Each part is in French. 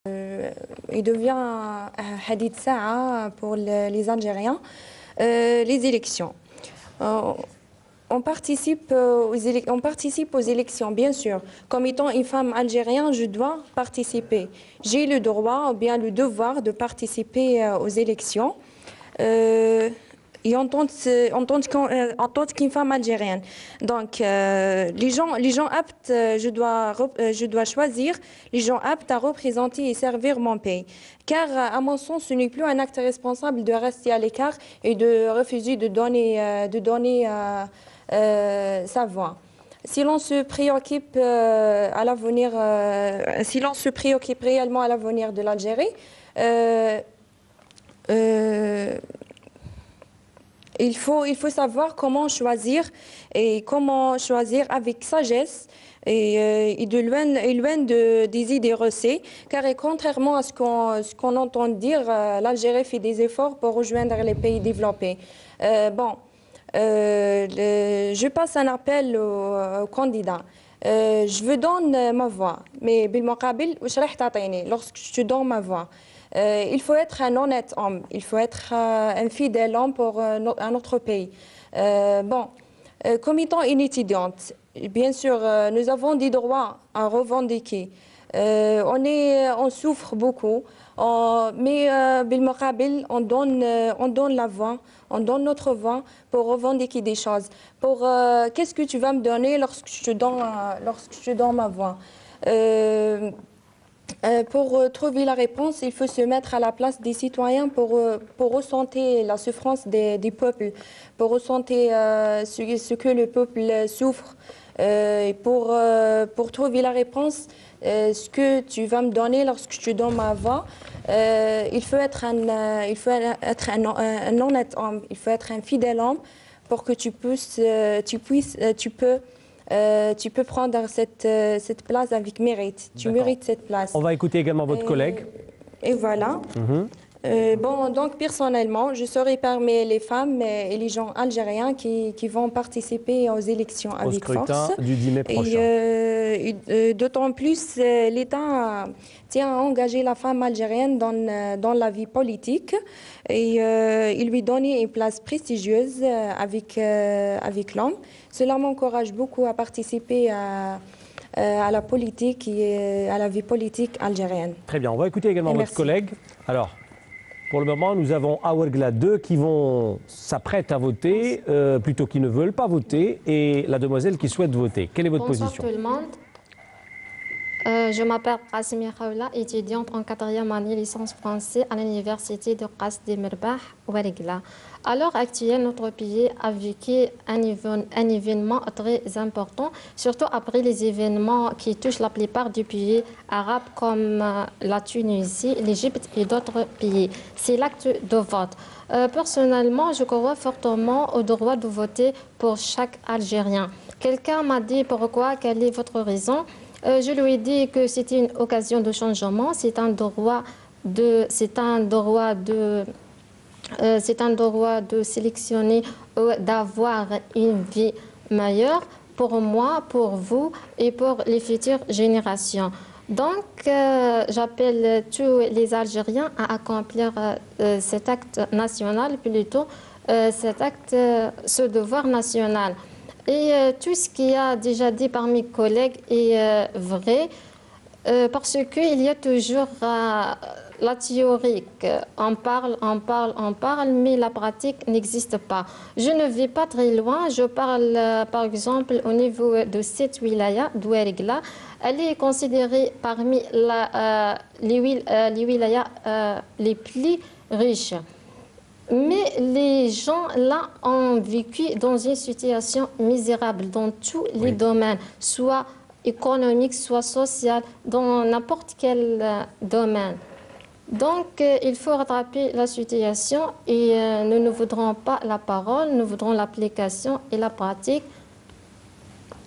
Il devient hadith sa'a pour les Algériens, les élections. On participe aux élections, bien sûr. Comme étant une femme algérienne, je dois participer. J'ai le droit ou bien le devoir de participer aux élections. Et en tant qu'une femme algérienne. Donc, les gens aptes, je dois choisir les gens aptes à représenter et servir mon pays. Car, à mon sens, ce n'est plus un acte responsable de rester à l'écart et de refuser de donner sa voix. Si l'on se préoccupe à l'avenir, si l'on se préoccupe réellement à l'avenir de l'Algérie, il faut savoir comment choisir et comment choisir avec sagesse et loin des idées reçues. Car contrairement à ce qu'on entend dire, l'Algérie fait des efforts pour rejoindre les pays développés. Je passe un appel aux candidats. Je vous donne ma voix, mais lorsque je donne ma voix, il faut être un honnête homme, il faut être un fidèle homme pour un autre pays. Comme étant une étudiante, bien sûr, nous avons des droits à revendiquer. On souffre beaucoup, mais on donne la voix, on donne notre voix pour revendiquer des choses. Qu'est-ce que tu vas me donner lorsque je te donne ma voix? Pour trouver la réponse, il faut se mettre à la place des citoyens pour ressentir la souffrance des peuples, pour ressentir ce que le peuple souffre. Pour trouver la réponse, ce que tu vas me donner lorsque je te donne ma voix, il faut être un honnête homme, il faut être un fidèle homme pour que tu peux prendre cette place avec mérite. Tu mérites cette place. On va écouter également votre collègue. Et voilà. Donc personnellement, je serai parmi les femmes et les gens algériens qui vont participer aux élections avec force. Au scrutin du 10 mai prochain. D'autant plus, l'État tient à engager la femme algérienne dans la vie politique et il lui donner une place prestigieuse avec l'homme. Cela m'encourage beaucoup à participer à la politique et à la vie politique algérienne. Très bien, on va écouter également votre collègue. Alors, pour le moment, nous avons Aouergla 2 qui s'apprêtent à voter, plutôt qui ne veulent pas voter, et la demoiselle qui souhaite voter. Quelle est votre position? Bonsoir tout le monde. Je m'appelle Qasmi Khawla, étudiante en 4e année licence français à l'université de Qasdi Mirbah, Ouergla. À l'heure actuelle, notre pays a vécu un événement très important, surtout après les événements qui touchent la plupart des pays arabes comme la Tunisie, l'Égypte et d'autres pays. C'est l'acte de vote. Personnellement, je crois fortement au droit de voter pour chaque Algérien. Quelqu'un m'a dit pourquoi, quelle est votre raison? Je lui ai dit que c'était une occasion de changement, c'est un droit de sélectionner, d'avoir une vie meilleure pour moi, pour vous et pour les futures générations. Donc, j'appelle tous les Algériens à accomplir cet acte national, plutôt ce devoir national. Et tout ce qui a déjà dit par mes collègues est vrai, parce qu'il y a toujours la théorie. On parle, mais la pratique n'existe pas. Je ne vais pas très loin. Je parle, par exemple, au niveau de cette wilaya, d'Ouergla. Elle est considérée parmi les wilayas les plus riches. Mais les gens là ont vécu dans une situation misérable dans tous les domaines, soit économique, soit social, dans n'importe quel domaine. Donc, il faut rattraper la situation et nous ne voudrons pas la parole, nous voudrons l'application et la pratique.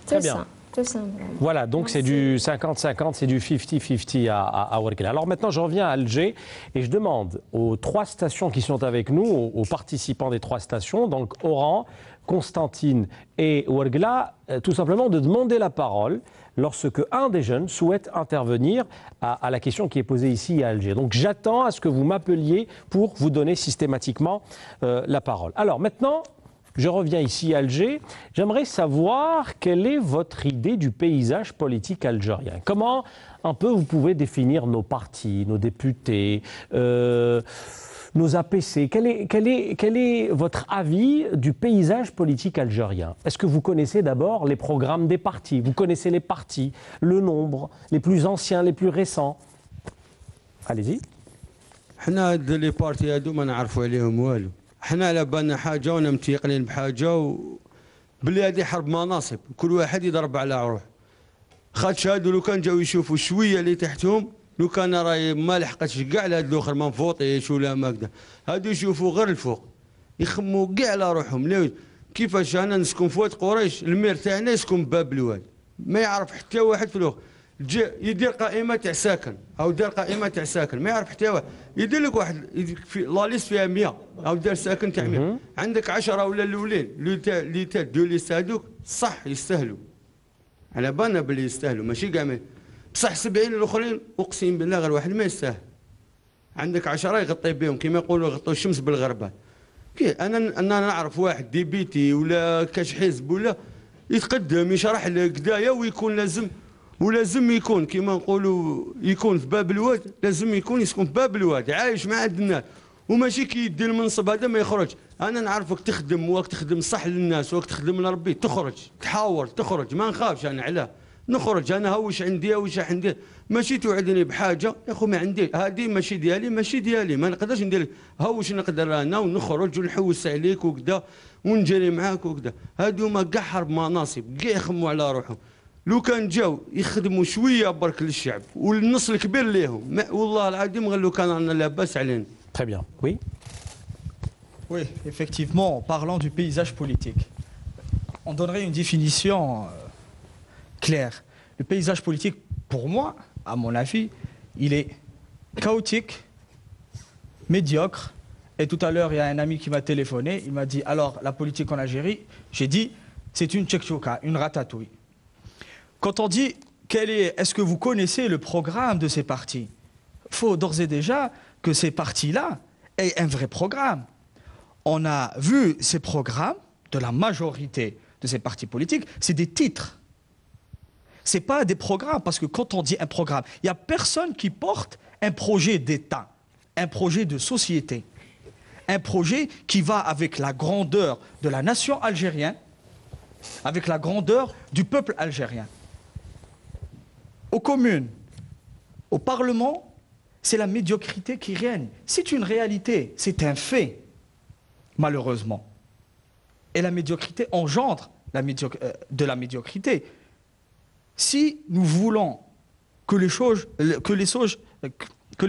Très bien. Tout simplement. Voilà, donc c'est du 50-50, c'est du 50-50 à Ouergla. Alors maintenant, je reviens à Alger et je demande aux 3 stations qui sont avec nous, aux participants des 3 stations, donc Oran, Constantine et Ouergla, tout simplement de demander la parole lorsque un des jeunes souhaite intervenir à la question qui est posée ici à Alger. Donc j'attends à ce que vous m'appeliez pour vous donner systématiquement la parole. Alors maintenant, je reviens ici à Alger. J'aimerais savoir quelle est votre idée du paysage politique algérien. Comment un peu vous pouvez définir nos partis, nos députés, nos APC. Quel est votre avis du paysage politique algérien? Est-ce que vous connaissez d'abord les programmes des partis? Vous connaissez les partis, le nombre, les plus anciens, les plus récents? Allez-y. حنا هاد لي بارتي هادو ما نعرفوا عليهم والو. حنا على بالنا حاجه ونا متيقنين بحاجه بلي هادي حرب مناصب، كل واحد يضرب على روح. خاطش هادو لو كان جاو يشوفوا شويه اللي تحتهم، لو كان راهي ما لحقتش كاع لهاد الاخر ما نفوطيش ولا ما هكذا، هادو يشوفوا غير الفوق، يخموا كاع على روحهم. كيفاش انا نسكن في واد قريش، المير تاعنا يسكن بباب الواد، ما يعرف حتى واحد في الاخر. يدير قائمه تاع ساكن او دار قائمه تاع ساكن، ما يعرف حتى واحد. يدير لك واحد في لا ليست فيها 100 او دار ساكن تاع 100، عندك 10 ولا الاولين اللي تاع دو ليست هذوك صح يستاهلوا، على بالنا باللي يستاهلوا ماشي كاع، بصح 70 الاخرين اقسم بالله غير واحد ما يستاهل. عندك 10 يغطي بهم كما يقولوا يغطوا الشمس بالغربال. انا نعرف واحد ديبيتي ولا كاش حزب ولا يتقدم يشرح لك كدايا ويكون ولازم يكون كما نقولوا يكون في باب الواد، لازم يكون يسكن في باب الواد عايش مع الناس، وماشي كي يدي المنصب هذا ما يخرج. انا نعرفك تخدم وقت تخدم صح للناس وقت تخدم لربي، تخرج تحاور تخرج، ما نخافش انا علاه نخرج. انا هوش عندي هوش عندي، ماشي توعدني بحاجه يا اخو ما عندي، هذه ماشي ديالي ما نقدرش ندير لك هوش نقدر انا ونخرج ونحوس عليك وكذا ونجري معاك وكذا. هادو ما كاع حرب مناصب، كاع يخموا على روحهم. لو كان جاو يخدموا شويه برك للشعب والنص الكبير ليهم، والله العظيم غير لو كان رانا لاباس علينا. Très bien. Oui. Oui, effectivement, en parlant du paysage politique, on donnerait une définition claire. Le paysage politique, pour moi, à mon avis, il est chaotique, médiocre. Et tout à l'heure, il y a un ami qui m'a téléphoné, il m'a dit, alors, la politique en Algérie, j'ai dit, c'est une tchèque-chouka, une ratatouille. Quand on dit, est-ce que vous connaissez le programme de ces partis? Il faut d'ores et déjà que ces partis-là aient un vrai programme. On a vu ces programmes de la majorité de ces partis politiques, c'est des titres. Ce n'est pas des programmes, parce que quand on dit un programme, il n'y a personne qui porte un projet d'État, un projet de société, un projet qui va avec la grandeur de la nation algérienne, avec la grandeur du peuple algérien. Aux communes, au Parlement, c'est la médiocrité qui règne. C'est une réalité, c'est un fait, malheureusement. Et la médiocrité engendre de la médiocrité. Si nous voulons que les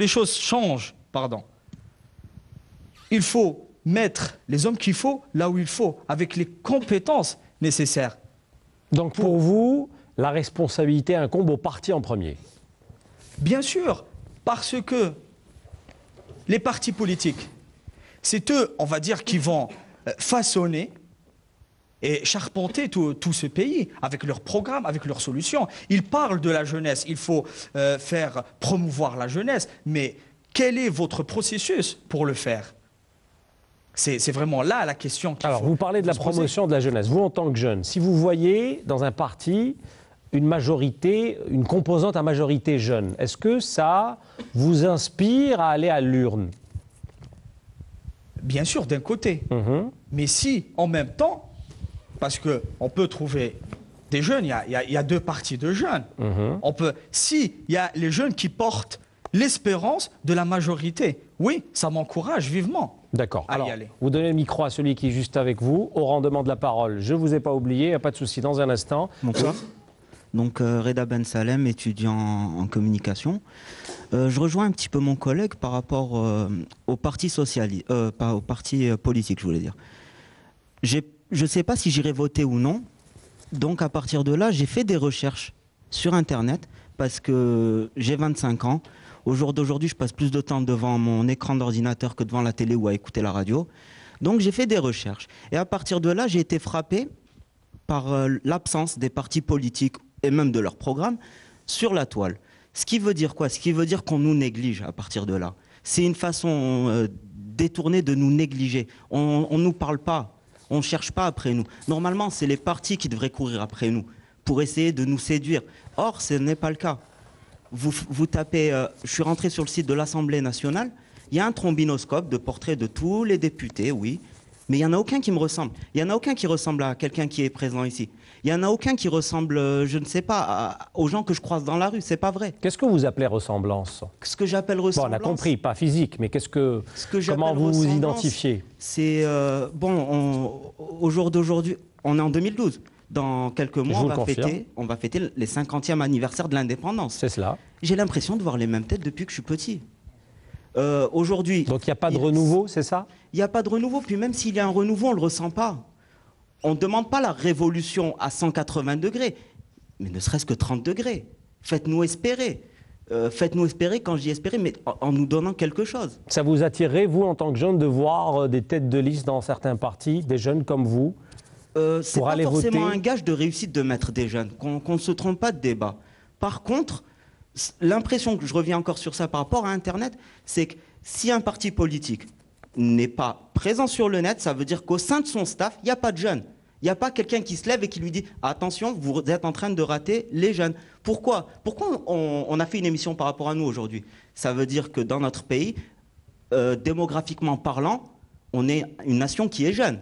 choses changent, il faut mettre les hommes qu'il faut là où il faut, avec les compétences nécessaires. Donc pour vous, la responsabilité incombe au parti en premier? Bien sûr, parce que les partis politiques, c'est eux, on va dire, qui vont façonner et charpenter tout ce pays avec leurs programmes, avec leurs solutions. Ils parlent de la jeunesse, il faut faire promouvoir la jeunesse, mais quel est votre processus pour le faire? C'est vraiment là la question. Alors, vous parlez de la promotion de la jeunesse. Vous, en tant que jeune, si vous voyez dans un parti une majorité, une composante à majorité jeune, est-ce que ça vous inspire à aller à l'urne? Bien sûr, d'un côté. Mais si, en même temps, parce qu'on peut trouver des jeunes, il y a deux parties de jeunes. Si il y a les jeunes qui portent l'espérance de la majorité, oui, ça m'encourage vivement. D'accord. Alors, vous donnez le micro à celui qui est juste avec vous. Oran demande la parole. Je ne vous ai pas oublié, il n'y a pas de souci, dans un instant. Bonsoir. Donc, Reda Ben Salem, étudiant en communication. Je rejoins un petit peu mon collègue par rapport au parti au parti politique, je voulais dire. Je ne sais pas si j'irai voter ou non. Donc, à partir de là, j'ai fait des recherches sur Internet parce que j'ai 25 ans. Au jour d'aujourd'hui, je passe plus de temps devant mon écran d'ordinateur que devant la télé ou à écouter la radio. Donc, j'ai fait des recherches. Et à partir de là, j'ai été frappé par l'absence des partis politiques et même de leur programme sur la toile. Ce qui veut dire quoi? Ce qui veut dire qu'on nous néglige à partir de là. C'est une façon détournée de nous négliger. On ne nous parle pas, on ne cherche pas après nous. Normalement, c'est les partis qui devraient courir après nous pour essayer de nous séduire. Or, ce n'est pas le cas. Vous tapez, je suis rentré sur le site de l'Assemblée nationale, il y a un trombinoscope de portraits de tous les députés, oui, mais il n'y en a aucun qui me ressemble. Il n'y en a aucun qui ressemble à quelqu'un qui est présent ici. Il n'y en a aucun qui ressemble, je ne sais pas, aux gens que je croise dans la rue. C'est pas vrai. Qu'est-ce que vous appelez ressemblance? Ce que j'appelle ressemblance... Bon, on a compris, pas physique, mais comment vous vous identifiez? C'est, au jour d'aujourd'hui, on est en 2012. Dans quelques mois, on va fêter les 50e anniversaire de l'indépendance. C'est cela. J'ai l'impression de voir les mêmes têtes depuis que je suis petit. Aujourd'hui... Donc il n'y a pas de renouveau, c'est ça? Il n'y a pas de renouveau. Puis même s'il y a un renouveau, on ne le ressent pas. On ne demande pas la révolution à 180 degrés, mais ne serait-ce que 30 degrés. Faites-nous espérer. Faites-nous espérer, quand je dis espérer, mais en nous donnant quelque chose. Ça vous attirerait, vous, en tant que jeune, de voir des têtes de liste dans certains partis, des jeunes comme vous, c'est pas forcément un gage de réussite de mettre des jeunes, qu'on ne se trompe pas de débat. Par contre, l'impression que je reviens encore sur ça par rapport à Internet, c'est que si un parti politique n'est pas présent sur le net, ça veut dire qu'au sein de son staff, il n'y a pas de jeunes. Il n'y a pas quelqu'un qui se lève et qui lui dit « Attention, vous êtes en train de rater les jeunes ». Pourquoi on a fait une émission par rapport à nous aujourd'hui? Ça veut dire que dans notre pays, démographiquement parlant, on est une nation qui est jeune.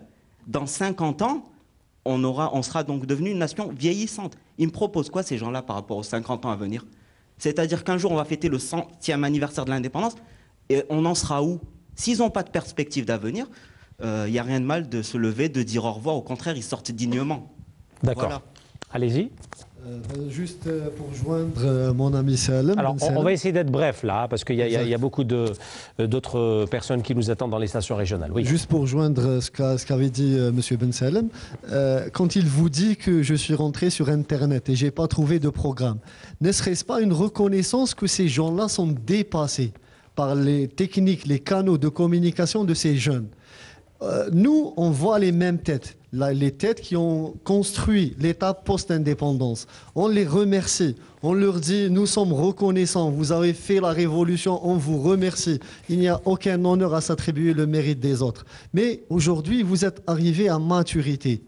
Dans 50 ans, on sera donc devenu une nation vieillissante. Ils me proposent quoi, ces gens-là, par rapport aux 50 ans à venir? C'est-à-dire qu'un jour, on va fêter le 100e anniversaire de l'indépendance et on en sera où? S'ils n'ont pas de perspective d'avenir, il n'y a rien de mal de se lever, de dire au revoir. Au contraire, ils sortent dignement. D'accord. Voilà. Allez-y. Juste pour joindre mon ami Salem. Alors, on va essayer d'être bref là, parce qu'il y a beaucoup d'autres personnes qui nous attendent dans les stations régionales. Oui. Juste pour joindre ce qu'avait dit M. Ben Salem, quand il vous dit que je suis rentré sur Internet et je n'ai pas trouvé de programme, ne serait-ce pas une reconnaissance que ces gens-là sont dépassés par les techniques, les canaux de communication de ces jeunes? Nous, on voit les mêmes têtes, les têtes qui ont construit l'État post-indépendance. On les remercie, on leur dit, nous sommes reconnaissants, vous avez fait la révolution, on vous remercie. Il n'y a aucun honneur à s'attribuer le mérite des autres. Mais aujourd'hui, vous êtes arrivés à maturité.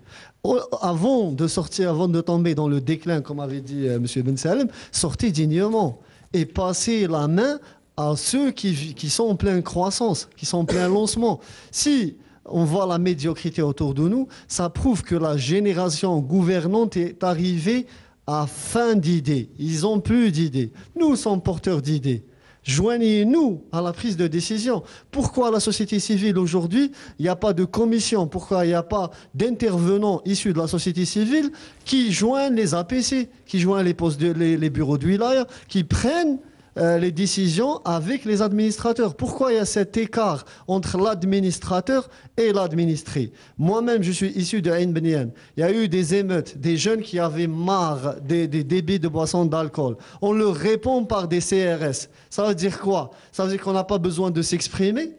Avant de sortir, avant de tomber dans le déclin, comme avait dit M. Ben Salem, sortez dignement et passez la main à ceux qui sont en pleine croissance, qui sont en plein lancement. Si on voit la médiocrité autour de nous, ça prouve que la génération gouvernante est arrivée à fin d'idées. Ils n'ont plus d'idées. Nous sommes porteurs d'idées. Joignez-nous à la prise de décision. Pourquoi la société civile aujourd'hui, il n'y a pas de commission? Pourquoi il n'y a pas d'intervenants issus de la société civile qui joignent les APC, qui joignent les bureaux de wilaya, qui prennent les décisions avec les administrateurs? Pourquoi il y a cet écart entre l'administrateur et l'administré? Moi-même, je suis issu de Ain Bnian. Il y a eu des émeutes, des jeunes qui avaient marre des débits de boissons d'alcool. On leur répond par des CRS. Ça veut dire quoi? Ça veut dire qu'on n'a pas besoin de s'exprimer?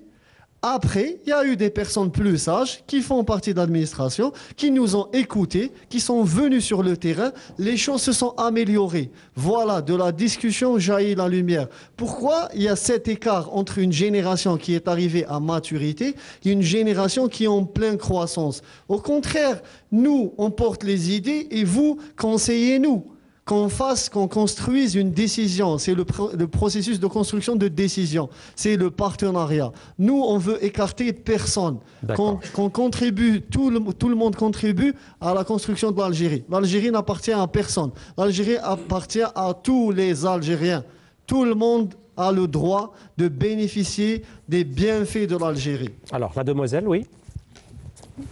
Après, il y a eu des personnes plus sages qui font partie de l'administration, qui nous ont écoutés, qui sont venus sur le terrain. Les choses se sont améliorées. Voilà, de la discussion jaillit la lumière. Pourquoi il y a cet écart entre une génération qui est arrivée à maturité et une génération qui est en pleine croissance? Au contraire, nous, on porte les idées et vous, conseillez-nous. Qu'on construise une décision. C'est le processus de construction de décision. C'est le partenariat. Nous, on veut écarter personne. Qu'on contribue, tout le monde contribue à la construction de l'Algérie. L'Algérie n'appartient à personne. L'Algérie appartient à tous les Algériens. Tout le monde a le droit de bénéficier des bienfaits de l'Algérie. Alors, la demoiselle, oui.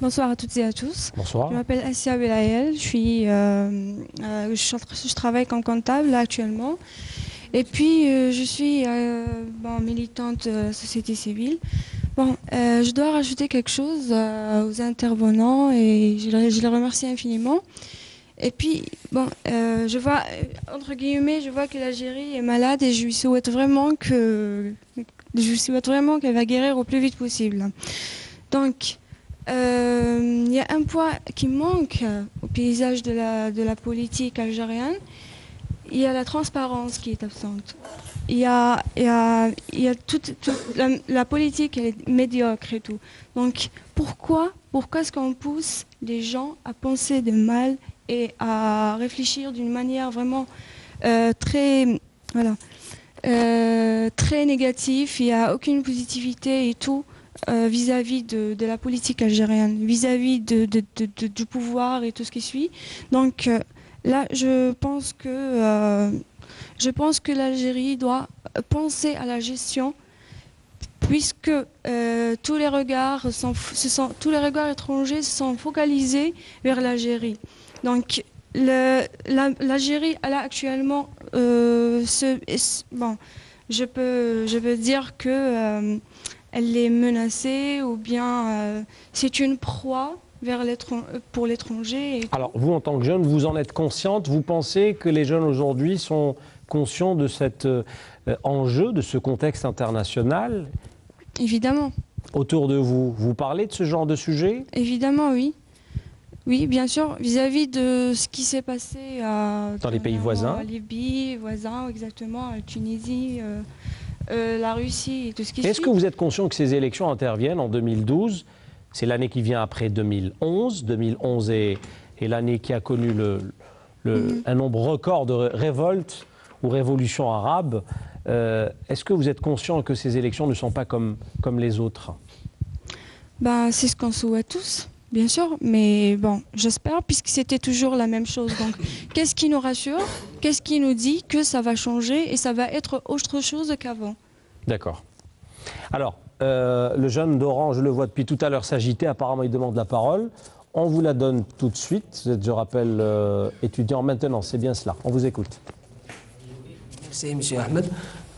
Bonsoir à toutes et à tous. Bonsoir. Je m'appelle Assia Belaïel, je travaille comme comptable actuellement. Et puis je suis militante de la société civile. Je dois rajouter quelque chose aux intervenants et je les remercie infiniment. Et puis, je vois, entre guillemets, que l'Algérie est malade et je lui souhaite vraiment qu'elle va guérir au plus vite possible. Donc, il y a un point qui manque au paysage de la politique algérienne. Il y a la transparence qui est absente. Il y a toute la politique, elle est médiocre et tout. Donc pourquoi est-ce qu'on pousse les gens à penser de mal et à réfléchir d'une manière vraiment très négative? Il n'y a aucune positivité et tout vis-à-vis de la politique algérienne, vis-à-vis du pouvoir et tout ce qui suit. Donc là, je pense que l'Algérie doit penser à la gestion, puisque tous les regards étrangers se sont focalisés vers l'Algérie. Donc l'Algérie, elle a actuellement, je peux dire que elle est menacée, ou bien c'est une proie pour l'étranger. Alors, vous, en tant que jeune, vous en êtes consciente? Vous pensez que les jeunes aujourd'hui sont conscients de cet enjeu, de ce contexte international? Évidemment. Autour de vous, vous parlez de ce genre de sujet? Évidemment, oui. Oui, bien sûr, vis-à-vis de ce qui s'est passé dans les pays voisins. En Libye, voisins, exactement, Tunisie, la Russie et tout ce qui suit. Est-ce que vous êtes conscient que ces élections interviennent en 2012? C'est l'année qui vient après 2011. 2011 est l'année qui a connu un nombre record de révoltes ou révolutions arabes. Est-ce que vous êtes conscient que ces élections ne sont pas comme les autres? C'est ce qu'on souhaite tous, bien sûr. Mais bon, j'espère, puisque c'était toujours la même chose. Donc, qu'est-ce qui nous rassure? Qu'est-ce qui nous dit que ça va changer et ça va être autre chose qu'avant? D'accord. Alors, le jeune Doran, je le vois depuis tout à l'heure s'agiter, apparemment il demande la parole. On vous la donne tout de suite. Vous êtes, je rappelle, étudiant maintenant, c'est bien cela. On vous écoute. Merci, monsieur Ahmed.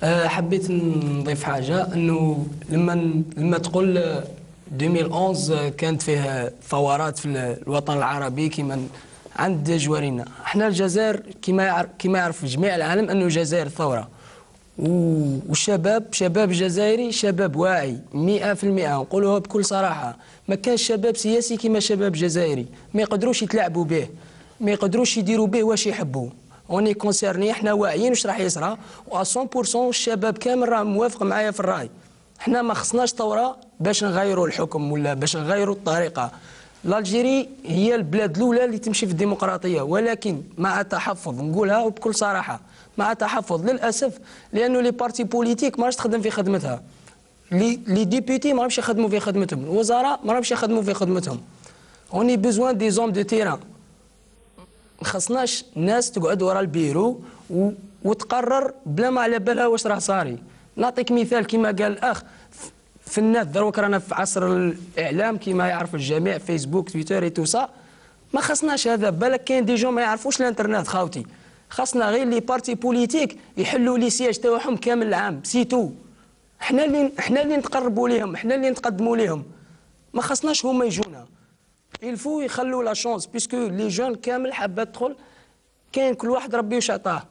حبيت نضيف حاجة أنه لما تقول 2011 كانت فيه ثورات في الوطن العربي كما عند جوارنا. احنا الجزائر كما يعرف جميع العالم أنه الجزائر ثورة. والشباب الجزائري شباب واعي 100%، نقولوها بكل صراحة. ما كانش شباب سياسي كما شباب جزائري، ما يقدروش يتلاعبوا به، ما يقدروش يديروا به واش يحبوا. اوني كونسيرني، احنا واعيين واش راح يصرى، و 100% الشباب كامل راه موافق معايا في الراي. احنا ما خصناش ثورة باش نغيروا الحكم ولا باش نغيروا الطريقة. الجيري هي البلاد الأولى اللي تمشي في الديمقراطية، ولكن مع تحفظ، نقولها وبكل صراحة، مع تحفظ للأسف، لأنه لي بارتي بوليتيك ما راهش تخدم في خدمتها. لي ديبيتي ما راهمش يخدموا في خدمتهم، الوزراء ما راهمش يخدموا في خدمتهم. اوني بوزوان دي زوم دو تيران. ما خصناش ناس تقعد ورا البيرو وتقرر بلا ما على بالها واش راه صاري. نعطيك مثال كما قال الأخ، في النت دروك رانا في عصر الإعلام كما يعرف الجميع، فيسبوك تويتر اي تو سا. ما خصناش هذا، بالك كاين دي جون ما يعرفوش الانترنت خاوتي. خاصنا غير لي بارتي بوليتيك يحلوا لي سياج تاعهم كامل العام، سيتو. احنا اللي نتقربوا ليهم، احنا اللي نتقدموا ليهم. ما خصناش هما يجونا. الفو يخلوا لا شونس، بيسكو لي جون كامل حابه تدخل. كاين كل واحد ربي واش عطاه.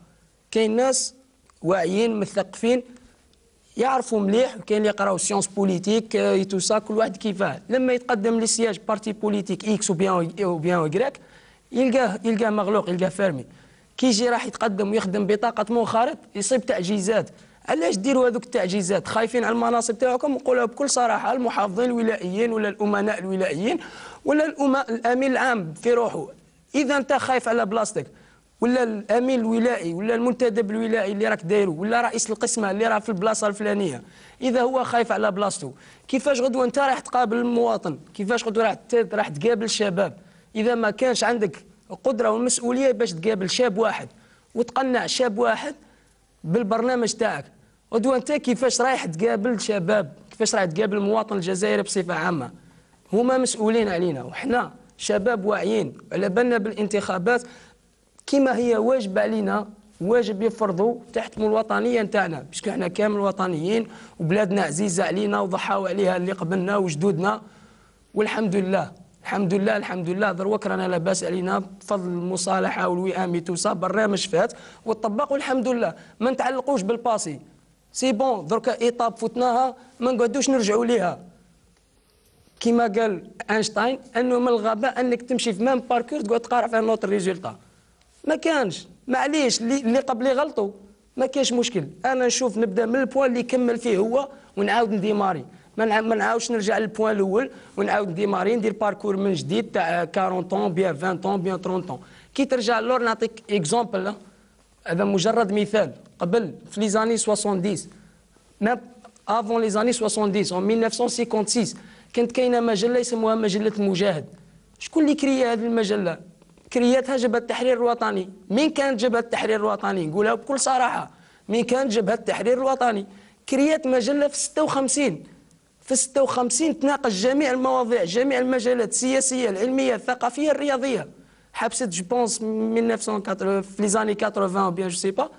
كاين ناس واعيين مثقفين يعرفوا مليح، وكاين اللي يقراو سيونس بوليتيك تو سا، كل واحد كيفاه. لما يتقدم لسياج بارتي بوليتيك اكس وبيان وكراك، يلقاه مغلوق، يلقاه فارمي. كي يجي راح يتقدم ويخدم بطاقة منخرط يصيب تعجيزات. علاش ديروا هذوك التعجيزات؟ خايفين على المناصب تاعكم. نقولها بكل صراحة، المحافظين الولائيين ولا الأمناء الولائيين ولا الأمين العام في روحه، إذا أنت خايف على بلاصتك، ولا الأمين الولائي ولا المنتدب الولائي اللي راك دايرو، ولا رئيس القسمة اللي راه في البلاصة الفلانية، إذا هو خايف على بلاصتو، كيفاش غدوة أنت راح تقابل المواطن؟ كيفاش غدوة راح تقابل الشباب؟ إذا ما كانش عندك القدرة والمسؤولية باش تقابل شاب واحد وتقنع شاب واحد بالبرنامج تاعك، غدوة أنت كيفاش رايح تقابل شباب؟ كيفاش رايح تقابل المواطن الجزائري بصفة عامة؟ هما مسؤولين علينا، وحنا شباب واعيين على بالنا بالانتخابات كما هي واجب علينا، واجب يفرضوا تحتموا الوطنيه نتاعنا، باسكو احنا كامل وطنيين وبلادنا عزيزه علينا وضحاو عليها اللي قبلنا وجدودنا، والحمد لله الحمد لله الحمد لله. دروك رانا لاباس علينا بفضل المصالحه والوئام توصا، برنامج فات وطبق والحمد لله. ما نتعلقوش بالباسي، سي بون دركا ايطاب فتناها ما نقعدوش نرجعوا ليها. كما قال اينشتاين انه من الغباء انك تمشي في ميم باركور تقعد تقارع في نوت ريزولتا. ما كانش، معليش اللي قبلي غلطوا، ما كاش مشكل. انا نشوف نبدا من البوان اللي كمل فيه هو ونعاود نديماري، ما نعاودش نرجع للبوان الاول ونعاود نديماري ندير باركور من جديد تاع 40 طون بيان 20 طون بيان 30 طون. كي ترجع لور نعطيك اكزومبل، هذا مجرد مثال. قبل في لي زاني 70 ميم افون لي زاني 70 en 1956 كانت كاينه مجله يسموها مجله المجاهد. شكون اللي كريا هذه المجله؟ كرياتها جبهه التحرير الوطني. مين كانت جبهه التحرير الوطني؟ نقولها بكل صراحه، مين كانت جبهه التحرير الوطني؟ كريات مجله في 56. في 56 تناقش جميع المواضيع، جميع المجالات السياسيه العلميه الثقافيه الرياضيه. حبست جو بونس 1980 في لي زاني 80 بيان جو سي با.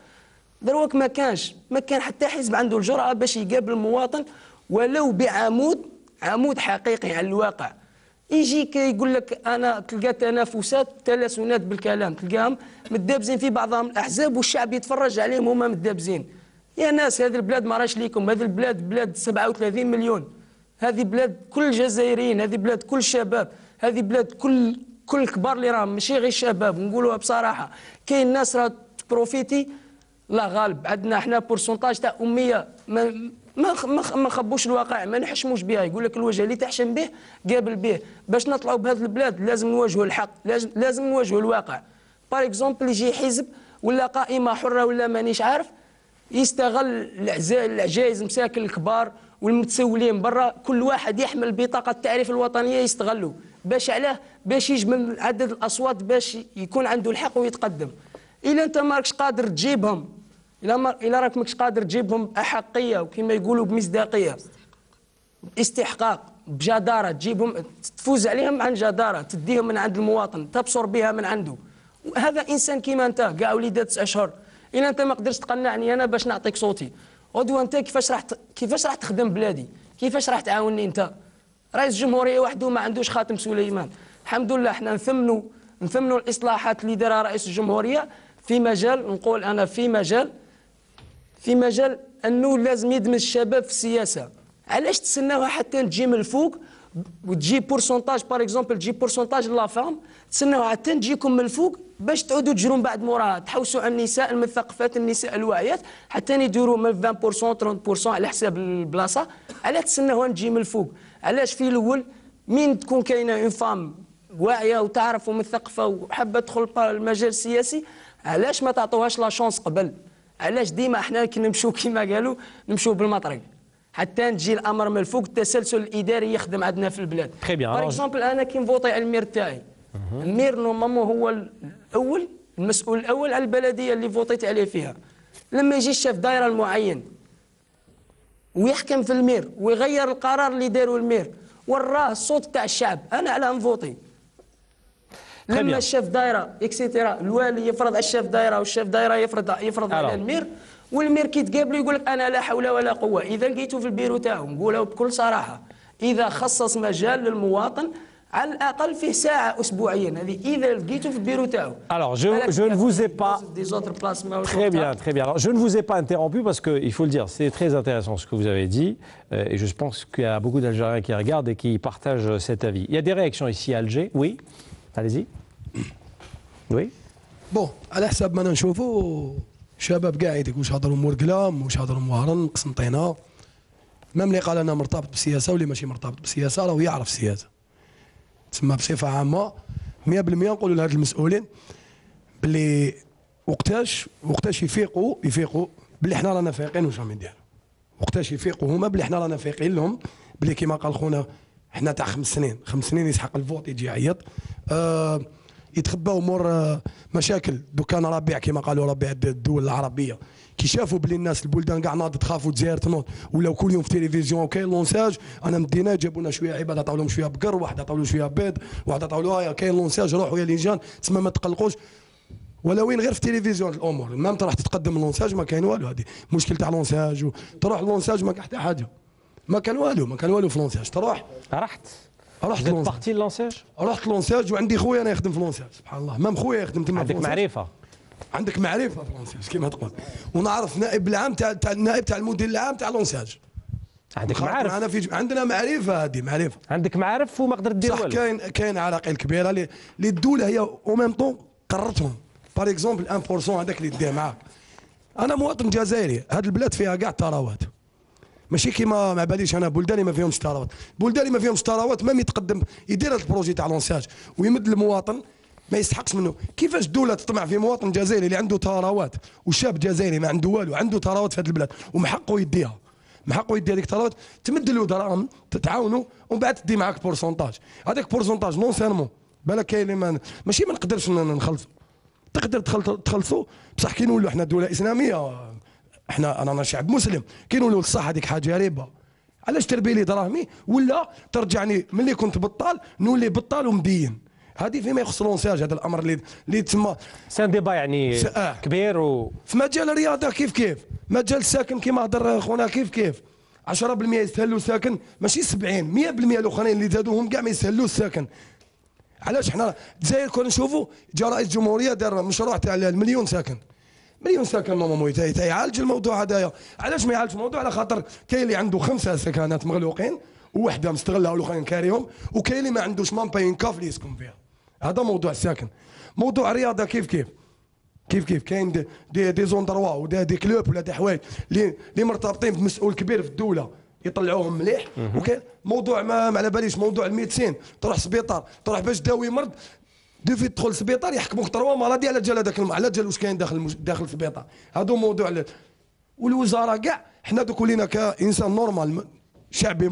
دروك ما كان حتى حزب عنده الجرأه باش يقابل المواطن ولو عمود حقيقي على الواقع. يجيك يقول لك انا تلقى تنافسات تلاسنات بالكلام، تلقاهم متدابزين في بعضهم الاحزاب والشعب يتفرج عليهم هما متدابزين. يا ناس هذه البلاد ما راش ليكم، هذه البلاد بلاد 37 مليون، هذه بلاد كل الجزائريين، هذه بلاد كل الشباب، هذه بلاد كل الكبار اللي راهم ماشي غير الشباب. نقولوها بصراحه، كاين ناس راه تبروفيتي. لا غالب عندنا احنا بورسونتاج تاع اميه ما نخبوش الواقع، ما نحشموش بها. يقول لك الوجه اللي تحشم به قابل به. باش نطلعوا بهذه البلاد لازم نواجهوا الحق، لازم نواجهوا الواقع. بار اكزومبل يجي حزب ولا قائمه حره ولا مانيش عارف يستغل العجائز مساكن الكبار والمتسولين برا، كل واحد يحمل بطاقه التعريف الوطنيه يستغلوا. باش علاه؟ باش يجمل عدد الاصوات باش يكون عنده الحق ويتقدم. الا انت ماكش قادر تجيبهم، الا راك ماكش قادر تجيبهم احقيه وكما يقولوا بمصداقيه، استحقاق، بجداره، تجيبهم تفوز عليهم عن جداره، تديهم من عند المواطن، تبصر بها من عنده. هذا انسان كيما انت كاع وليدات 9 اشهر. الا انت ما قدرتش تقنعني انا باش نعطيك صوتي، غدوه انت كيفاش راح تخدم بلادي؟ كيفاش راح تعاونني انت؟ رئيس الجمهوريه وحده ما عندوش خاتم سليمان. الحمد لله احنا نثمنوا الاصلاحات اللي دارها رئيس الجمهوريه في مجال، نقول انا في مجال انه لازم يدمج الشباب في السياسه. علاش تسناوها حتى تجي من الفوق وتجي بورسونتاج بار اكزومبل، تجي بورسونتاج لا فام، تسناوها حتى تجيكم من الفوق باش تعودوا تجرون بعد موراها، تحوسوا على النساء المثقفات، النساء الواعيات، حتى يديروا من 20% 30% على حساب البلاصه. علاش تسناوها تجي من الفوق؟ علاش في الاول مين تكون كاينه اون فام واعيه وتعرف ومثقفه وحابه تدخل المجال السياسي، علاش ما تعطوهاش لا شونس قبل؟ علاش ديما احنا كي نمشوا كما قالوا نمشوا بالمطرق حتى نجي الامر من الفوق؟ التسلسل الاداري يخدم عندنا في البلاد. بار اكزومبل انا كي نفوطي على المير تاعي، المير نورمالمون هو الاول، المسؤول الاول على البلديه اللي فوطيت عليه فيها. لما يجي الشاف دايره المعين ويحكم في المير ويغير القرار اللي داروا المير وراه الصوت تاع الشعب، انا على نفوطي. لما الشاف دايره اكسيتيرا الوالي يفرض على الشاف دايره والشاف دايره يفرض على المير، والمير كي تقابلوا يقول لك انا لا حول ولا قوه. اذا لقيتوا في البيرو تاعو، نقولوا بكل صراحه، اذا خصص مجال للمواطن على الاقل فيه ساعه اسبوعيا، هذه اذا لقيتوا في البيرو تاعو. Alors je ne vous ai pas très bien, très bien. Alors je ne vous ai pas interrompu parce que il faut le dire, c'est très intéressant ce que vous avez dit et je pense qu'il y a beaucoup d'Algériens qui regardent et qui partagent cet avis. Il y a des réactions ici à Alger. Oui. Allez-y. Oui. بون على حساب ما نشوفوا شباب قاعد واش هضروا مرقلام واش هضروا مهرن قسنطينه. مام اللي قال انا مرتبط بالسياسه واللي ماشي مرتبط بالسياسه راهو يعرف السياسه. تسمى بصفه عامه 100% نقولوا لهاد المسؤولين باللي وقتاش يفيقوا باللي حنا رانا فايقين واش راهم يديروا. وقتاش يفيقوا هما باللي حنا رانا فايقين لهم باللي كيما قال خونا حنا تاع 5 سنين يسحق الفوت يجي يعيط. يتخباو مور مشاكل دكان ربيع كما قالوا ربيع الدول العربيه كي شافوا بلي الناس البلدان كاع ناضت تخافوا الجزائر تنوض ولاو كل يوم في التلفزيون وكاين لونساج. انا مدينا جابوا لنا شويه عباد عطاو لهم شويه بقر، واحد عطاو له شويه بيض، واحد عطاو له كاين لونساج روحوا يا لجان تسمى ما تقلقوش. ولا وين غير في التلفزيون الامور مام تروح تتقدم اللونساج ما كاين والو. هذه مشكل تاع لونساج تروح اللونساج ما كاين حتى حاجه، ما كان والو في لونساج. تروح رحت بارتي لونساج، رحت لونساج وعندي خويا انا يخدم في لونساج سبحان الله. مام خويا يخدم تما. عندك معرفه في لونساج كما تقول. ونعرف نائب العام تاع النائب تاع المدير العام تاع لونساج. عندك معارف. عندنا معرفه، هذه معرفه. عندك معارف وما قدرت دير والو. صح، كاين عراقيل كبيره اللي الدوله هي او ميم طون قررتهم. باغ اكزومبل 1% هذاك اللي دير معاك. انا مواطن جزائري، هذه البلاد فيها كاع ثروات، ماشي كيما ما باليش انا بلداني ما فيهمش ثروات، بلداني ما فيهمش ثروات، مام يتقدم يدير هذا البروجي تاع لونساج ويمد المواطن ما يستحقش منه. كيفاش الدوله تطمع في مواطن جزائري اللي عنده ثروات وشاب جزائري ما عنده والو، عنده ثروات في هذه البلاد ومحقه يديها، محقه يدي هذيك الثروات، تمد له دراهم تتعاونوا ومن بعد تدي معاك بورسونتاج. هذاك بورسونتاج نون سيرمون بالك كاين اللي ماشي ما نقدرش نخلصوا، تقدر تخلصوا بصح كي نولوا احنا دوله اسلاميه، احنا رانا شعب مسلم، كي نولوا الصح هذيك حاجه ريبه. علاش تربي لي دراهمي ولا ترجعني ملي كنت بطال نولي بطال ومدين؟ هذه فيما يخص لونساج، هذا الامر اللي تسمى سان ديبا يعني كبير. في مجال الرياضه كيف مجال الساكن كيما هضر خونا كيف 10% يستهلوا ساكن، ماشي 70 100% الاخرين اللي زادوهم كاع ما يستهلوا الساكن. علاش حنا الجزائر كنا نشوفوا جا رئيس الجمهوريه دار مشروع تاع المليون ساكن، مليون ساكن نورمالمون يعالج الموضوع هذايا. علاش ما يعالجش الموضوع؟ على خاطر كاين اللي عنده 5 سكنات مغلوقين ووحده مستغلها والاخرين كاريهم، وكاين اللي ما عندوش مام باين كاف اللي يسكن فيها. هذا موضوع الساكن. موضوع الرياضه كيف كاين دي زون دروا ودا دي كلوب ولا دي حوايج اللي مرتبطين بمسؤول كبير في الدوله يطلعوهم مليح. وكاين موضوع ما على باليش، موضوع الميدسين، تروح سبيطار تروح باش تداوي مرض دوفي تدخل السبيطار يحكموك 3 مرضي على جال هذاك على جال واش كاين داخل السبيطار. هذا موضوع والوزاره كاع حنا دوك ولينا كانسان نورمال شعبي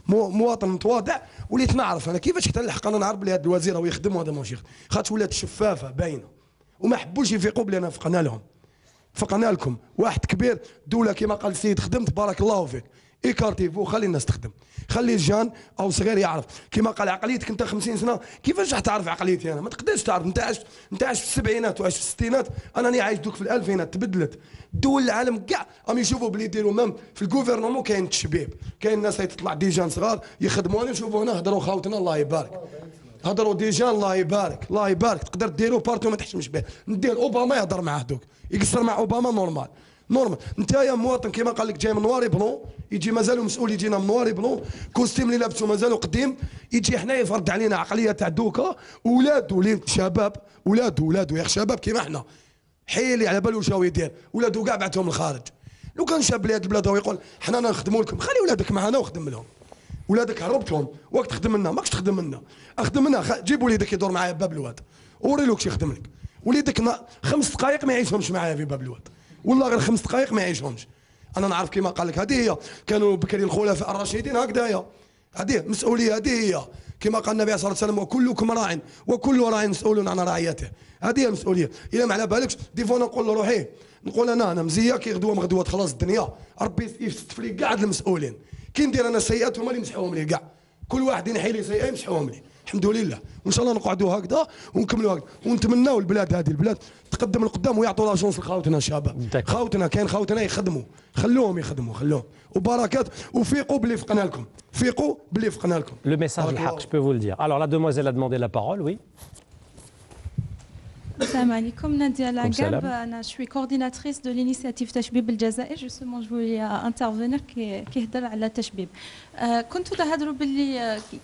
مواطن متواضع وليت نعرف انا كيفاش حتى نلحق انا نعرف بلي هذا الوزير راه يخدم وهذا ماشي يخدم، خاطر ولات شفافه باينه وما حبوش يفيقوا بلي انا فقنا لهم. فقنا لكم واحد كبير دوله كما قال السيد خدمت بارك الله فيك، ايكارتيفو خلي الناس تخدم، خلي الجان او صغير يعرف. كما قال عقليتك انت 50 سنه كيفاش راح تعرف عقليتي انا؟ ما تقدرش تعرف. انت عشت في السبعينات وعشت في الستينات، انا راني عايش دوك في الالفينات، تبدلت دول العالم كاع راهم يشوفوا بلي يديروا مام في الجوفرنمون كاين تشبيب، كاين ناس تطلع ديجان صغار يخدموا. انا نشوفوا هنا هضروا خاوتنا الله يبارك، هضروا ديجان الله يبارك الله يبارك، تقدر ديروا بارتو ما تحشمش به. ندير اوباما يهضر معاه دوك يقصر مع اوباما نورمال. انت يا مواطن كما قال لك جاي من نواري بلون، يجي مازالو مسؤول يجينا من نواري بلون، كوستيم اللي لابسو مازالو قديم، يجي حنا يفرض علينا عقليه تاع دوكا. ولادو اللي شباب ولادو يا شباب كيما حنا حيلي على بالو شاو يدير، ولادو كاع بعثهم للخارج. لو كان شاب لهاد البلاد ويقول حنا نخدموا لكم، خلي ولادك معنا وخدم لهم. ولادك هربتهم وقت تخدم لنا، ماكش تخدم لنا، اخدم لنا. جيب وليدك يدور معايا باب الواد وري له كش يخدم لك. وليدك 5 دقائق ما يعيشهمش معايا في باب الواد، والله غير 5 دقائق ما يعيشهمش. انا نعرف كما قال لك، هذه هي كانوا بكري الخلفاء الراشدين هكذايا، هذه مسؤوليه، هذه هي كما قال النبي صلى الله عليه وسلم وكلكم راع وكل راع مسؤول عن رعيته. هذه هي المسؤوليه. الا ما على بالكش ديفو نقول لروحي، نقول انا مزيه كي غدوه تخلص الدنيا، ربي يستف لي كاع المسؤولين. كي ندير انا سيئات هما اللي يمسحوهم لي كاع، كل واحد ينحي لي سيئه يمسحوهم لي. الحمد لله، وان شاء الله نقعدوا هكذا ونكملوا هكذا، ونتمناو البلاد هذه البلاد تقدم لقدام ويعطوا لا شونس لخاوتنا الشباب. خاوتنا كاين خاوتنا يخدموا، خلوهم وبركات. وفيقوا باللي فقنا لكم، فيقوا باللي فقنا لكم. Le message الحق, je peux vous le dire. Alors la demoiselle a demandé la parole, oui. Salam alaikum, Nadia Lagab. Je suis coordinatrice de l'initiative Tachbib al-Jazair. Justement, je voulais intervenir qui est dans la Tachbib. Quand tout a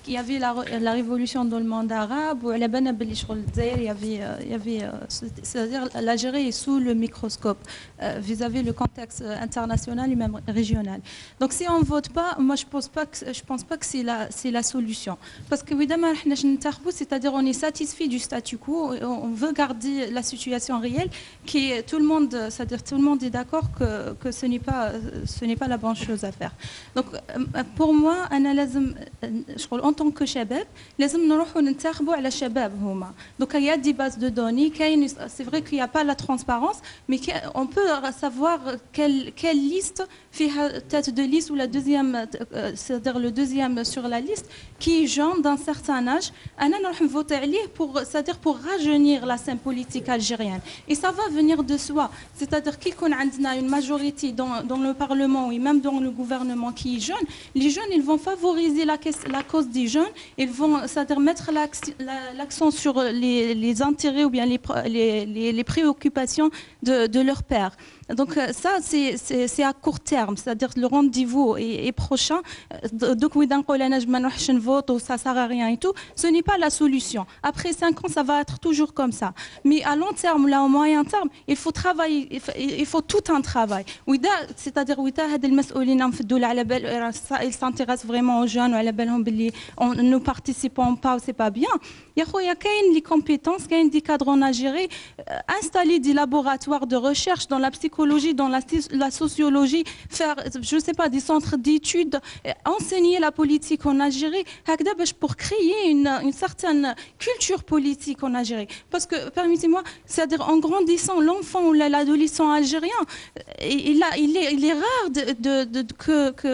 il y avait la révolution dans le monde arabe, ou la bana il y avait c'est-à-dire l'Algérie est sous le microscope vis-à-vis le contexte international et même régional. Donc si on vote pas, moi je pense pas que c'est la solution. Parce que évidemment, c'est-à-dire on est satisfait du statu quo, on veut garder la situation réelle, qui tout le monde, c'est-à-dire tout le monde est d'accord que ce n'est pas la bonne chose à faire. Donc pour moi, en tant que shabab, لازم نروحوا ننتخبوا على الشباب هما. Donc il y a des bases de données, c'est vrai qu'il n'y a pas la transparence, mais on peut savoir quelle liste fait tête de liste ou la deuxième, c'est-à-dire le deuxième sur la liste, qui est jeune d'un certain âge. أنا نروح voter عليه c'est-à-dire pour rajeunir la scène politique algérienne. Et ça va venir de soi. C'est-à-dire qu'il y a une majorité dans le Parlement et même dans le gouvernement qui est jeune, les jeunes ils vont favoriser la cause des jeunes, ils vont c'est-à-dire mettre l'accent sur les intérêts ou bien les préoccupations de leur père. Donc ça, c'est à court terme, c'est-à-dire le rendez-vous est prochain. Donc, ça sert à rien et tout. Ce n'est pas la solution. Après 5 ans, ça va être toujours comme ça. Mais à long terme, là, au moyen terme, il faut travailler, il faut tout un travail. C'est-à-dire, ils s'intéressent vraiment aux jeunes, nous ne participons pas, c'est pas bien. Il y a les compétences, il y a des cadres à gérer, installer des laboratoires de recherche dans la psychologie, dans la sociologie, faire, je ne sais pas, des centres d'études, enseigner la politique en Algérie, pour créer une certaine culture politique en Algérie. Parce que, permettez-moi, c'est-à-dire en grandissant, l'enfant ou l'adolescent algérien, il est rare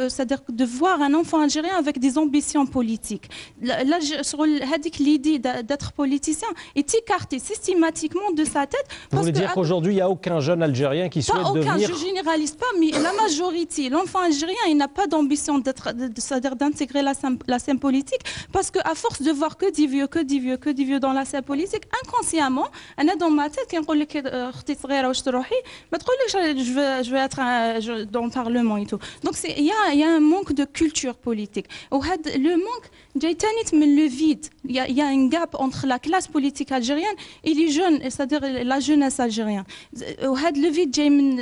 c'est-à-dire de voir un enfant algérien avec des ambitions politiques. Là, sur l'idée d'être politicien est écartée systématiquement de sa tête. Vous voulez dire qu'aujourd'hui, il n'y a aucun jeune Algérien qui souhaite devenir... Je ne généralise pas, mais la majorité, l'enfant algérien, il n'a pas d'ambition c'est-à-dire d'intégrer la scène politique, parce qu'à force de voir que des vieux dans la scène politique, inconsciemment, dans ma tête, quand je vais être dans le Parlement et tout. Donc il y a un manque de culture politique. Le manque, le vide. Il y a un gap entre la classe politique algérienne et les jeunes, c'est-à-dire la jeunesse algérienne. Le vide,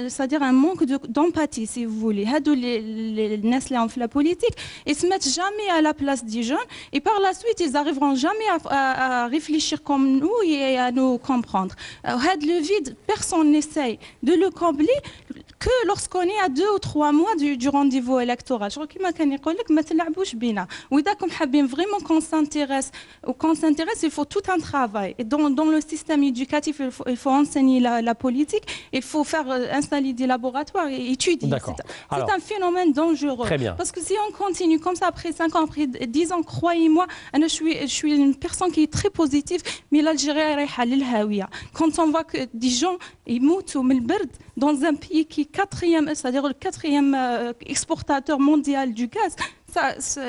c'est-à-dire un manque d'empathie, si vous voulez. Les gens qui la politique, ils se mettent jamais à la place des jeunes et par la suite, ils n'arriveront jamais à réfléchir comme nous et à nous comprendre. Le vide, personne n'essaye de le combler que lorsqu'on est à 2 ou 3 mois du rendez-vous électoral. Je crois qu'il m'a vraiment qu'on s'intéresse, il faut tout un travail. Et dans le système éducatif, il faut enseigner la politique, il faut faire installer des laboratoires et étudier. C'est un phénomène dangereux. Très bien. Parce que si on continue comme ça après 5 ans, après 10 ans, croyez-moi, je suis une personne qui est très positive, mais l'Algérie est quand on voit que des gens ils moutent dans un pays qui est c'est-à-dire le 4e exportateur mondial du gaz,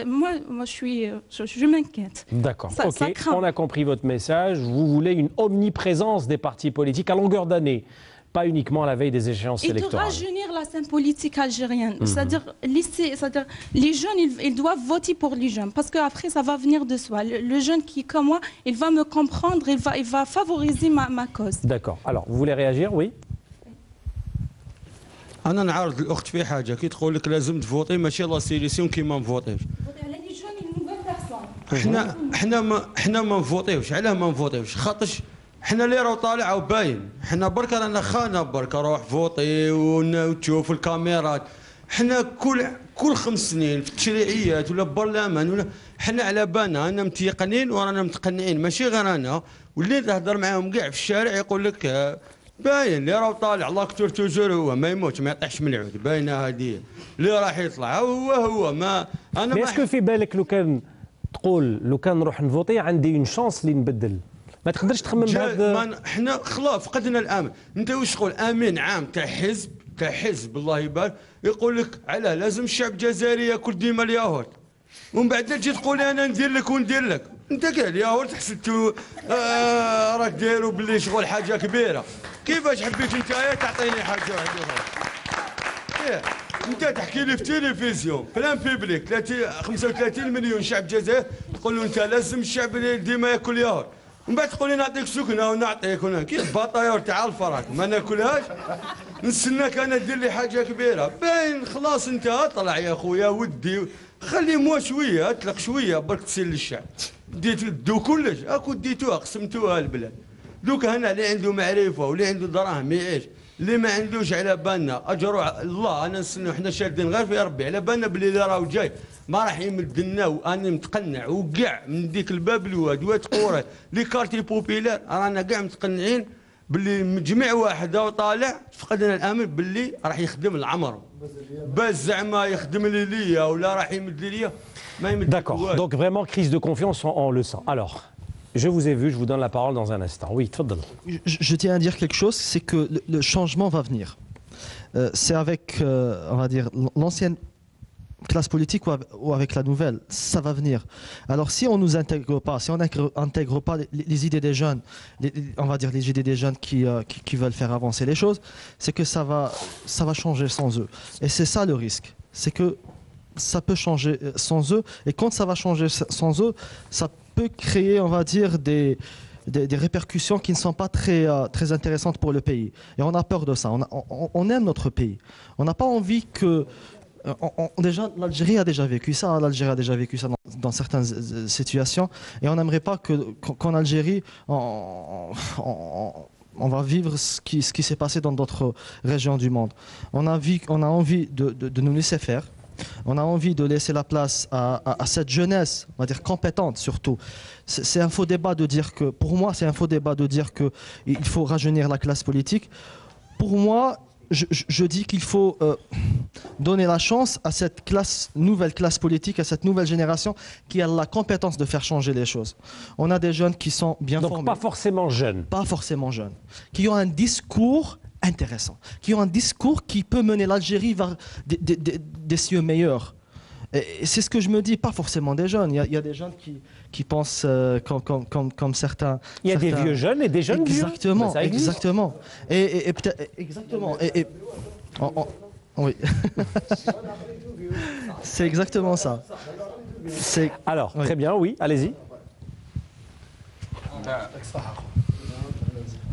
moi je m'inquiète. D'accord, ok, on a compris votre message. Vous voulez une omniprésence des partis politiques à longueur d'année, pas uniquement à la veille des échéances électorales. Et de rajeunir la scène politique algérienne. C'est-à-dire les jeunes, ils doivent voter pour les jeunes, parce qu'après ça va venir de soi. Le jeune qui est comme moi, il va me comprendre, il va favoriser ma cause. D'accord, alors vous voulez réagir, oui? انا نعارض الاخت في حاجه كي تقول لك لازم تفوتي ماشي لا سيليسيون كي ما نفوتيوش حنا ما نفوتيوش. علاه ما نفوتيوش؟ خاطرش حنا اللي راهو طالع وباين. حنا برك رانا خانه برك روح فوتي وتشوف الكاميرات. حنا كل 5 سنين في التشريعيات ولا برلمان ولا حنا على بالنا انا متيقنين ورانا متقنعين ماشي غير انا واللي تهضر معاهم كاع في الشارع يقول لك باين اللي راه طالع لاكتور توجور هو ما يموتش ما يطيحش من العود باينه هذه اللي راح يطلع هو ما انا ما اسكو في بالك لو كان تقول لو كان نروح نفوتي عندي اون شانس اللي نبدل ما تقدرش تخمم بهذا حنا خلاص فقدنا الامل. انت واش تقول امين عام تاع حزب الله يبارك يقول لك علاه لازم الشعب الجزائري ياكل ديما الياهورت ومن بعد تجي تقول انا ندير لك وندير لك. انت كاع الياهورت حسبتو راك دايرو باللي شغل حاجه كبيره. كيفاش حبيت انت تعطيني حاجه واحده؟ انت تحكي لي في تلفزيون بلان بيبليك 35 مليون شعب جزائر تقول له انت لازم الشعب ديما ياكل ياهورت ومن بعد تقول لي نعطيك سكنه ونعطيك هنا كيف باطايور تاع الفراك ما ناكلهاش نستناك انا دير لي حاجه كبيره باين خلاص انت اطلع يا خويا ودي خلي موا شويه اطلق شويه برك تسير للشعب ديتو كلش اكو ديتوها قسمتوها البلاد. دوك هنا اللي عنده معرفه واللي عنده دراهم يعيش اللي ما عندوش على بالنا اجروا الله انا نستنوا حنا شادين غير في ربي على بالنا باللي اللي راهو جاي ما راح يمد لنا وانا متقنع وكاع من ديك الباب الواد وتقوري لي كارتي بوبيلار رانا كاع متقنعين باللي مجمع واحد وطالع فقدنا الامل باللي راح يخدم العمر باش زعما يخدم ليا ولا راح يمد ليا ما يمد. D'accord, donc vraiment crise de confiance on le sent. Alors je vous ai vu, je vous donne la parole dans un instant. Oui, tfaddal. Je tiens à dire quelque chose, c'est que le changement va venir. C'est avec, on va dire, l'ancienne classe politique ou avec la nouvelle, ça va venir. Alors si on nous intègre pas, si on n'intègre pas les idées des jeunes, on va dire les idées des jeunes qui veulent faire avancer les choses, c'est que ça va changer sans eux. Et c'est ça le risque, c'est que ça peut changer sans eux, et quand ça va changer sans eux, ça peut créer, on va dire, des répercussions qui ne sont pas très intéressantes pour le pays. Et on a peur de ça, on aime notre pays. On n'a pas envie que... déjà, l'Algérie a déjà vécu ça, dans certaines situations, et on n'aimerait pas qu'en Algérie, on va vivre ce qui s'est passé dans d'autres régions du monde. On a envie de nous laisser faire. On a envie de laisser la place à cette jeunesse, on va dire compétente surtout. C'est un faux débat de dire que, pour moi, c'est un faux débat de dire qu'il faut rajeunir la classe politique. Pour moi, je dis qu'il faut donner la chance à cette nouvelle classe politique, à cette nouvelle génération qui a la compétence de faire changer les choses. On a des jeunes qui sont bien formés. Donc pas forcément jeunes. Pas forcément jeunes. Qui ont un discours intéressant, qui ont un discours qui peut mener l'Algérie vers des cieux meilleurs. Et c'est ce que je me dis, pas forcément des jeunes. Il y a des jeunes qui pensent comme certains. Il y a des vieux jeunes et des jeunes vieux. Exactement, exactement. Et peut-être exactement. Oui. C'est exactement ça. Alors, très bien, oui, allez-y.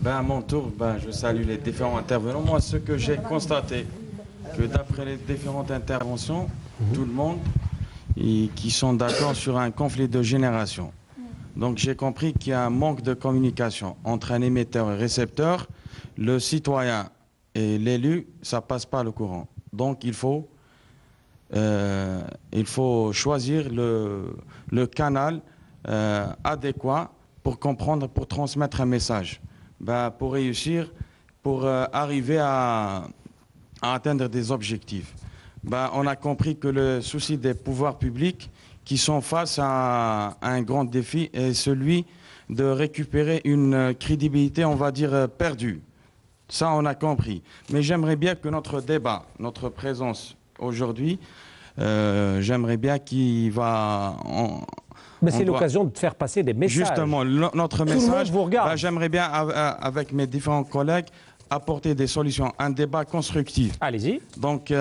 À mon tour, je salue les différents intervenants. Moi, ce que j'ai constaté, que d'après les différentes interventions, tout le monde, qui sont d'accord sur un conflit de génération. Donc j'ai compris qu'il y a un manque de communication entre un émetteur et récepteur. Le citoyen et l'élu, ça passe pas le courant. Donc il faut choisir le canal adéquat pour comprendre, pour transmettre un message. Pour réussir, pour arriver à atteindre des objectifs. On a compris que le souci des pouvoirs publics qui sont face à un grand défi est celui de récupérer une crédibilité, on va dire, perdue. Ça, on a compris. Mais j'aimerais bien que notre débat, notre présence aujourd'hui, j'aimerais bien qu'il va... Mais c'est l'occasion de faire passer des messages. Justement, notre Tout message, le monde vous regarde. J'aimerais bien, avec mes différents collègues, apporter des solutions, un débat constructif. Allez-y. Donc,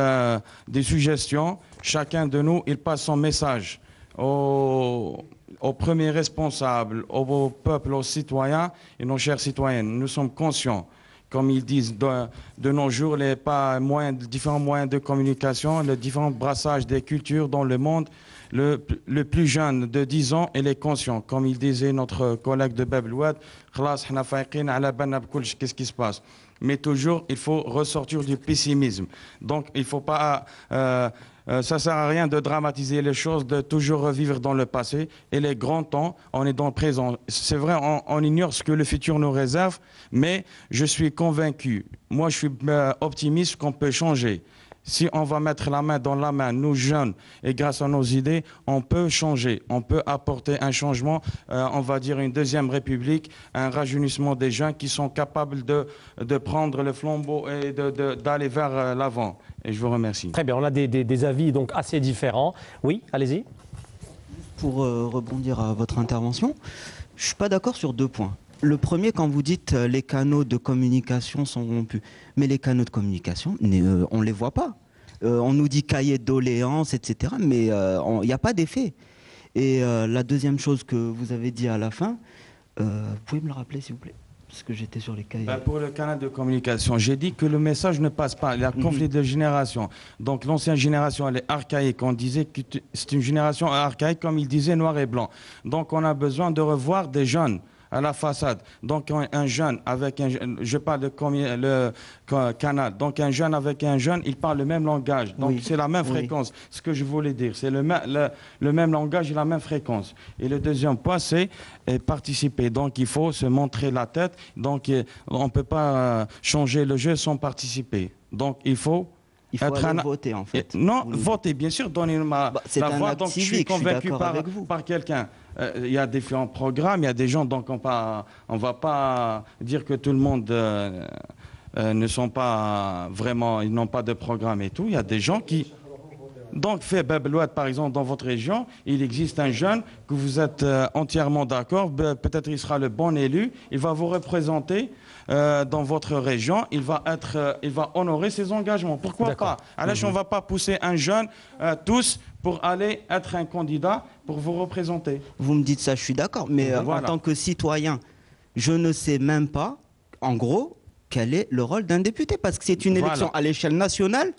des suggestions. Chacun de nous, il passe son message aux premiers responsables, au peuple, aux citoyens et nos chers citoyennes. Nous sommes conscients, comme ils disent de nos jours, les différents moyens de communication, les différents brassages des cultures dans le monde. Le plus jeune de 10 ans, il est conscient. Comme il disait notre collègue de Bab Louad, qu'est-ce qui se passe? Mais toujours, il faut ressortir du pessimisme. Donc, il ne faut pas... ça ne sert à rien de dramatiser les choses, de toujours revivre dans le passé. Et les grands temps, on est dans le présent. C'est vrai, on ignore ce que le futur nous réserve, mais je suis convaincu. Moi, je suis optimiste qu'on peut changer. Si on va mettre la main dans la main, nous jeunes, et grâce à nos idées, on peut changer, on peut apporter un changement, on va dire une deuxième république, un rajeunissement des jeunes qui sont capables de prendre le flambeau et d'aller vers l'avant. Et je vous remercie. Très bien, on a des avis donc assez différents. Oui, allez-y. Pour rebondir à votre intervention, je ne suis pas d'accord sur 2 points. Le premier, quand vous dites les canaux de communication sont rompus. Mais les canaux de communication, on ne les voit pas. On nous dit cahier de doléances, etc. Mais il n'y a pas d'effet. Et la deuxième chose que vous avez dit à la fin, vous pouvez me le rappeler s'il vous plaît? Parce que j'étais sur les cahiers. Pour le canal de communication, j'ai dit que le message ne passe pas. Il y a un conflit de génération. Donc l'ancienne génération, elle est archaïque. On disait que c'est une génération archaïque, comme il disait, noir et blanc. Donc on a besoin de revoir des jeunes à la façade. Donc un jeune avec je parle de le canal. Donc un jeune avec un jeune, ils parlent le même langage. Donc c'est la même fréquence. Ce que je voulais dire, c'est le même langage et la même fréquence. Et le deuxième point, c'est participer. Donc il faut se montrer la tête. Donc on ne peut pas changer le jeu sans participer. Donc il faut aller voter en fait. Non, voter, bien sûr, donner la voix. Donc je suis convaincu par quelqu'un. Il y a différents programmes, il y a des gens, donc on ne va pas dire que tout le monde ne sont pas vraiment, ils n'ont pas de programme et tout. Il y a des gens qui... Donc, fait Bab-el-Oued, par exemple, dans votre région, il existe un jeune que vous êtes entièrement d'accord, peut-être il sera le bon élu, il va vous représenter dans votre région, il va honorer ses engagements. Pourquoi pas? Alors, on ne va pas pousser un jeune, tous, pour aller être un candidat, pour vous représenter. Vous me dites ça, je suis d'accord, mais en tant que citoyen, je ne sais même pas, en gros, quel est le rôle d'un député, parce que c'est une élection à l'échelle nationale,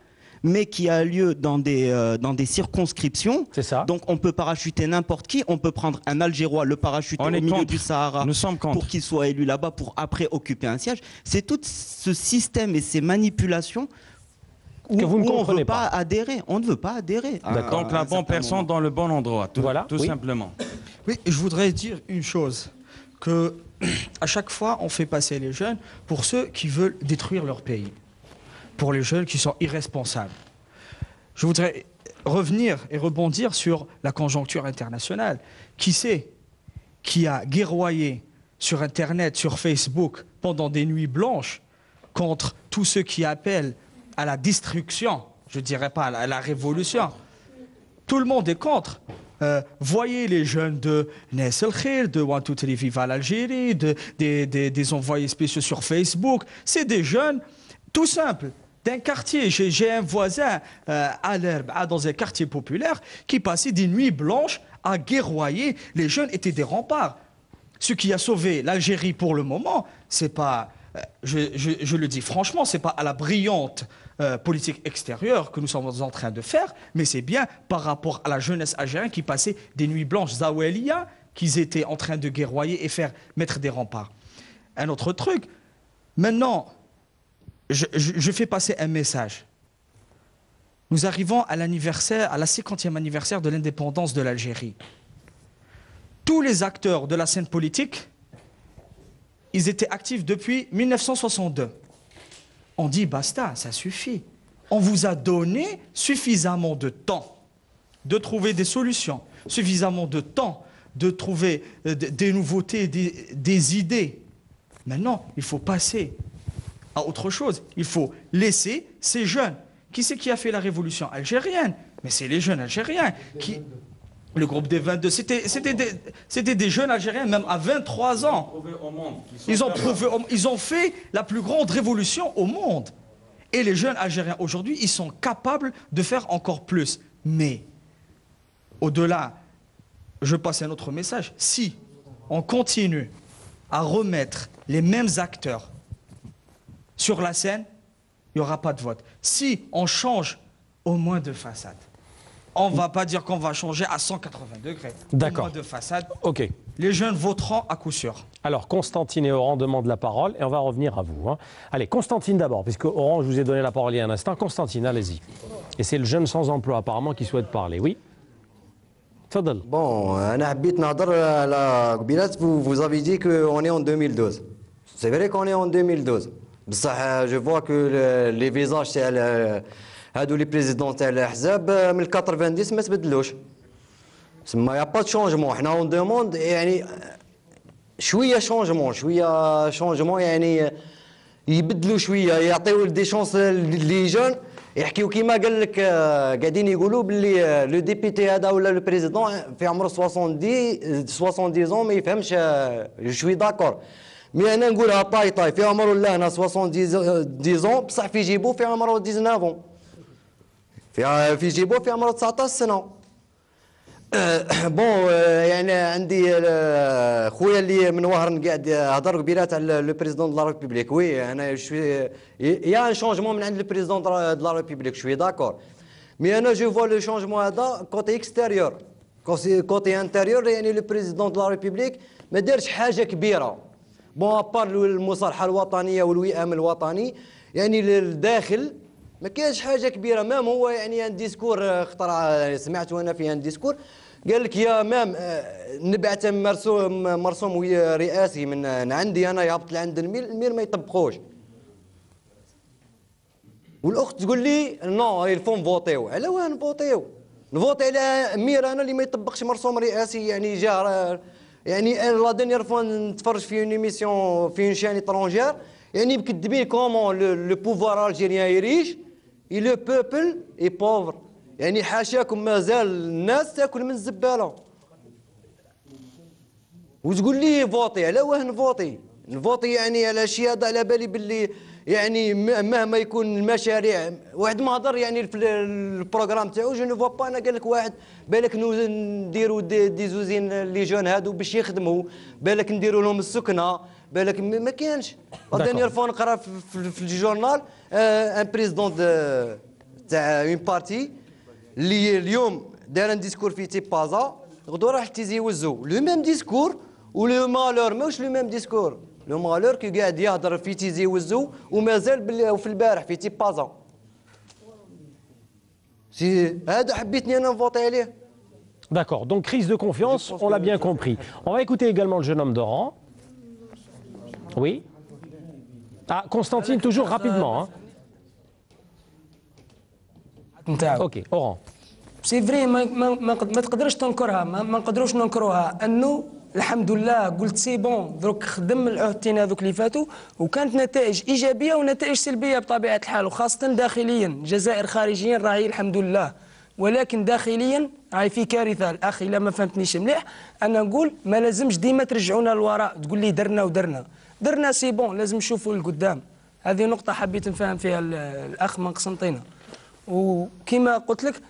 mais qui a lieu dans des circonscriptions. C'est ça. Donc on peut parachuter n'importe qui, on peut prendre un Algérois, le parachuter au milieu du Sahara pour qu'il soit élu là-bas, pour après occuper un siège. C'est tout ce système et ces manipulations où on ne veut pas adhérer. On ne veut pas adhérer. Donc la bonne personne dans le bon endroit, tout simplement. Oui, je voudrais dire une chose, que à chaque fois on fait passer les jeunes pour ceux qui veulent détruire leur pays, pour les jeunes qui sont irresponsables. Je voudrais revenir et rebondir sur la conjoncture internationale. Qui c'est qui a guerroyé sur Internet, sur Facebook, pendant des nuits blanches, contre tous ceux qui appellent à la destruction, je ne dirais pas à la révolution? Tout le monde est contre. Voyez les jeunes de Nes El Khir, de One Two Three Viva l'Algérie, des envoyés spéciaux sur Facebook. C'est des jeunes tout simples d'un quartier. J'ai un voisin à l'herbe, dans un quartier populaire, qui passait des nuits blanches à guerroyer. Les jeunes étaient des remparts. Ce qui a sauvé l'Algérie pour le moment, c'est pas, je le dis franchement, c'est pas à la brillante politique extérieure que nous sommes en train de faire, mais c'est bien par rapport à la jeunesse algérienne qui passait des nuits blanches Zaweliya, qu'ils étaient en train de guerroyer et mettre des remparts. Un autre truc, maintenant, je fais passer un message. Nous arrivons à l'anniversaire, à la 50e anniversaire de l'indépendance de l'Algérie. Tous les acteurs de la scène politique, ils étaient actifs depuis 1962. On dit basta, ça suffit. On vous a donné suffisamment de temps de trouver des solutions, suffisamment de temps de trouver des nouveautés, des idées. Maintenant, il faut passer à autre chose. Il faut laisser ces jeunes. Qui c'est qui a fait la révolution algérienne? Mais c'est les jeunes algériens qui... Le groupe des 22, c'était des jeunes Algériens, même à 23 ans. Ils ont fait la plus grande révolution au monde. Et les jeunes Algériens aujourd'hui, ils sont capables de faire encore plus. Mais, au-delà, je passe un autre message. Si on continue à remettre les mêmes acteurs sur la scène, il n'y aura pas de vote. Si on change au moins de façade, on ne va pas dire qu'on va changer à 180 degrés. D'accord. De façade. Ok. Les jeunes voteront à coup sûr. Alors, Constantine et Oran demandent la parole et on va revenir à vous. Hein. Allez, Constantine d'abord, puisque Oran, je vous ai donné la parole il y a un instant. Constantine, allez-y. Et c'est le jeune sans emploi apparemment qui souhaite parler. Oui. Tfadal. Bon, vous avez dit qu'on est en 2012. C'est vrai qu'on est en 2012. Je vois que les visages, c'est... هادو لي بريزيدون تاع الاحزاب من 90 ما تبدلوش تسمى يا با دو شونجمون حنا اون دوموند يعني شويه شونجمون يعني يبدلوا شويه يعطيو دي شونس لي جون يحكيو كيما قال لك قاعدين يقولوا باللي لو ديبيتي هذا ولا لو بريزيدون في عمره 70 ما يفهمش جو شوي داكور مي انا نقولها طاي في عمره لا انا 70 بصح في جيبو في عمره 19 في جيبو في عمره 19 سنه بون يعني عندي خويا اللي من وهران قاعد هضر قبيلات على لو بريزيدون دو لا ريبوبليك وي انا شوي يا ان شونجمون من عند لو بريزيدون دو لا ريبوبليك شوي داكور مي انا جو فوا لو شونجمون هذا كوتي اكستيريور كوتي انتيريور يعني لو بريزيدون دو لا ريبوبليك ما دارش حاجه كبيره بون ابار المصالحه الوطنيه والوئام الوطني يعني للداخل ما كاينش حاجه كبيره مام هو يعني ان ديسكور اخترع سمعت وانا في ان ديسكور قال لك يا مام نبعث مرسوم رئاسي من عندي انا يهبط لعند المير ما يطبقوش والاخت تقول لي نو يلفون فوتيو على وين نفوتي على مير انا اللي ما يطبقش مرسوم رئاسي يعني جا يعني لا دنيير فوا نتفرج في اون ايميسيون في اون شين ايترونجير يعني مكذبين كومون لو بوفوار الجيريان يريش et le peuple est pauvre يعني حاشاكم مازال الناس تاكل من الزباله وتقول لي فوتي. على واه نفوتي؟ نفوتي يعني على شي هذا، على بالي باللي يعني مهما يكون المشاريع واحد ما هضر يعني في البروغرام تاعو. جو نو فوا با، انا قال لك واحد بالك نديروا دي زوزين لي جون هادو باش يخدموا، بالك نديروا لهم السكنه، بالك ما كانش. دانيير فوا نقرا في الجورنال ان بريزيدون تاع اون بارتي اللي اليوم دار ان ديسكور في تيبازا، غدوه راح تيزيوزو لو ميم ديسكور، ولو مالور ماهوش لو ميم ديسكور. لو مالور كي قاعد يهضر في تيزي وزو ومازال في البارح في تيبازا. هذا حبيتني انا نفوتي عليه. D'accord, donc crise de confiance, on l'a bien compris. On va écouter également le jeune homme d'Oran. Oui. Ah, Constantine, toujours rapidement. Hein. Ok, Oran. سي فري ما تقدرش تنكرها، ما نقدروش ننكروها انه الحمد لله قلت سي بون دروك خدم العهدتين هذوك اللي فاتوا وكانت نتائج ايجابيه ونتائج سلبيه بطبيعه الحال، وخاصه داخليا. الجزائر خارجيا راهي الحمد لله، ولكن داخليا راهي في كارثه. الاخ الا ما فهمتنيش مليح، انا نقول ما لازمش ديما ترجعونا للوراء تقول لي درنا سي بون، لازم نشوفوا لقدام. هذه نقطه حبيت نفهم فيها الاخ من قسنطينه. وكما قلت لك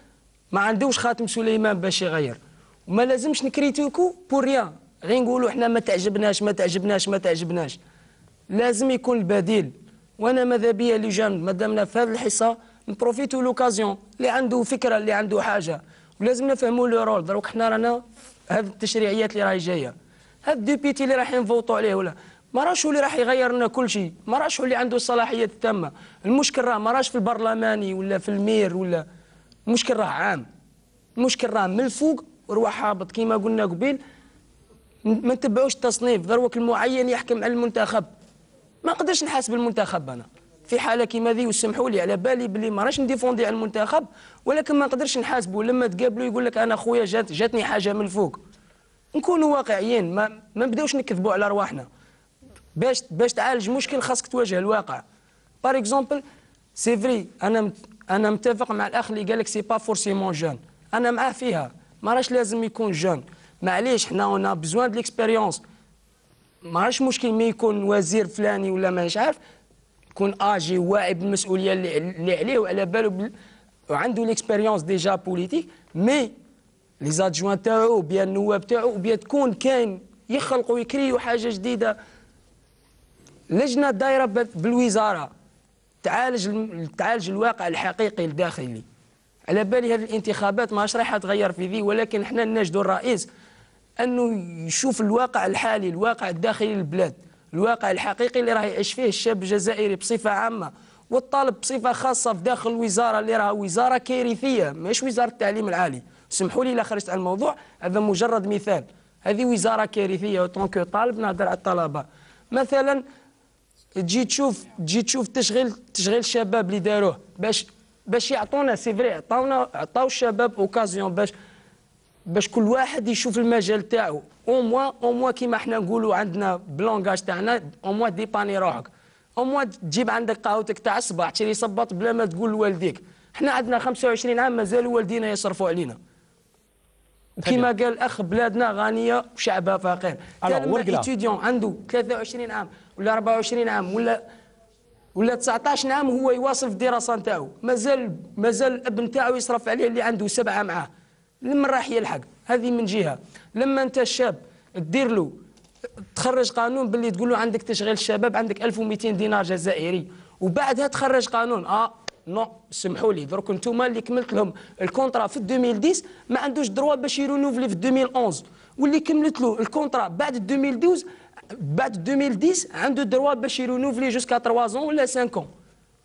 ما عندوش خاتم سليمان باش يغير، وما لازمش نكريتيكو بور ريان، غير نقولوا احنا ما تعجبناش. لازم يكون البديل. وانا ماذا بيا اللي جان مادامنا في هذه الحصه نبروفيتو لوكازيون، اللي عنده فكره اللي عنده حاجه ولازم نفهموا لو رول. دروك حنا رانا هذه التشريعيات اللي راهي جايه، هاد الديبيتي اللي راح نفوتوا عليه ولا ما راهش هو اللي راح يغير لنا كل شيء، ما راهش هو اللي عنده الصلاحيات التامه. المشكل راه ما راهش في البرلماني ولا في المير، ولا المشكل راه عام. المشكل راه من الفوق وروح هابط. كيما قلنا قبيل ما نتبعوش التصنيف، دروك المعين يحكم على المنتخب. ما نقدرش نحاسب المنتخب انا في حاله كيما ذي، وسمحوا لي على بالي بلي ما راش نديفوندي على المنتخب، ولكن ما نقدرش نحاسبه. لما تقابلوا يقول لك انا خويا جاتني حاجه من الفوق. نكونوا واقعيين، ما نبداوش نكذبوا على رواحنا. باش تعالج مشكل خاصك تواجه الواقع. بار اكزومبل سي فري، انا متفق مع الاخ اللي قال لك سي با فورسيمون جون، انا معاه فيها، ما راش لازم يكون جون. معليش حنا اون بزوان دو ليكسبيريونس، ما راش مشكل ما يكون وزير فلاني ولا مانيش عارف، يكون اجي واعي بالمسؤوليه اللي عليه وعلى باله وعنده ليكسبيريونس ديجا بوليتيك. مي لي زادجوان تاعو بيان النواب تاعو بيان تكون كاين يخلقوا يكريوا حاجه جديده. لجنه دايره بالوزاره تعالج الواقع الحقيقي الداخلي. على بالي هذه الانتخابات ماش راح تغير في ذي، ولكن احنا نجدوا الرئيس انه يشوف الواقع الحالي، الواقع الداخلي للبلاد، الواقع الحقيقي اللي راه يعيش فيه الشاب الجزائري بصفه عامه، والطالب بصفه خاصه في داخل الوزاره اللي راها وزاره كارثيه، مش وزاره التعليم العالي. سمحوا لي لا خرجت على الموضوع، هذا مجرد مثال. هذه وزاره كارثيه، وطونك طالب نهضر على الطلبه. مثلا تجي تشوف تشغيل الشباب اللي داروه باش يعطونا سي فري، عطاو الشباب اوكازيون باش كل واحد يشوف المجال تاعو. او موا كيما احنا نقولوا عندنا بلونغاج تاعنا، او موا ديباني روحك، او موا تجيب عندك قهوتك تاع الصباح تشري صباط بلا ما تقول لوالديك. احنا عندنا 25 عام مازالوا والدينا يصرفوا علينا. كيما قال الاخ بلادنا غنيه وشعبها فقير. لما ايتيديون عنده 23 عام ولا 24 عام ولا 19 عام هو يواصل في الدراسه نتاعو، مازال الابن تاعو يصرف عليه اللي عنده 7 معاه. لما راح يلحق؟ هذه من جهه. لما انت الشاب دير له تخرج قانون باللي تقول له عندك تشغيل الشباب عندك 1200 دينار جزائري، وبعدها تخرج قانون نو سمحوا لي درك انتوما اللي كملت لهم الكونترا في 2010 ما عندوش دروا باش يرونوفلي في 2011، واللي كملت له الكونترا بعد 2012 بعد 2010 عنده دروا باش يرونوفلي جوسكا 3 ans ولا 5 ans.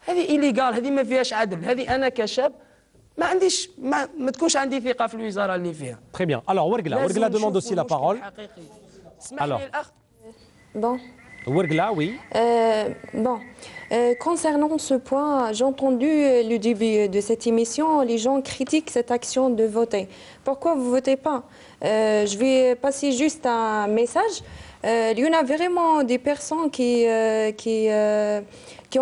هذه إيليغال، هذه ما فيهاش عدل. هذه انا كشاب ما عنديش ما تكونش عندي ثقه في الوزاره اللي فيها. Très bien. Alors Wergla demande aussi la parole. Alors. Bon. Wergla, oui. Concernant ce point, j'ai entendu le début de cette émission, les gens critiquent cette action de voter. Pourquoi vous ne votez pas? Je vais passer juste un message. Il y en a vraiment des personnes qui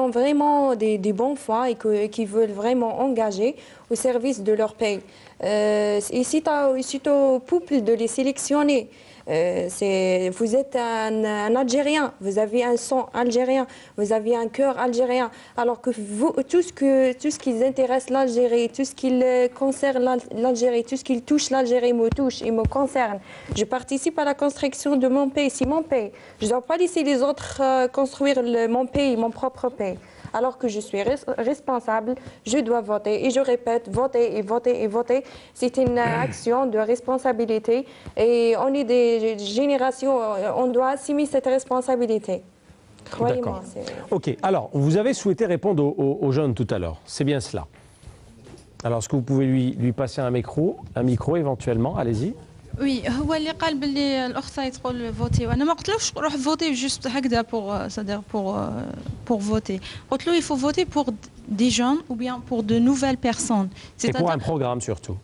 ont vraiment des bons foi et qui veulent vraiment engager au service de leur pays. Et c'est au peuple de les sélectionner. Vous êtes un Algérien, vous avez un sang algérien, vous avez un cœur algérien. Alors que vous, tout ce qui intéresse l'Algérie, tout ce qui concerne l'Algérie, tout ce qui touche l'Algérie me touche et me concerne. Je participe à la construction de mon pays, c'est mon pays. Je ne dois pas laisser les autres construire mon pays, mon propre pays. Alors que je suis responsable, je dois voter. Et je répète, voter et voter et voter. C'est une action de responsabilité. Et on est des générations, on doit assumer cette responsabilité. Croyez-moi. Ok, alors, vous avez souhaité répondre aux jeunes tout à l'heure. C'est bien cela. Alors, est-ce que vous pouvez lui passer un micro éventuellement? Allez-y. Oui, هو اللي قال باللي الأخت تقول فوتي وأنا ما قلتلوش روح فوتي juste هكذا pour voter. قلت له il faut voter pour des jeunes ou bien pour de nouvelles personnes. Et pour un programme surtout.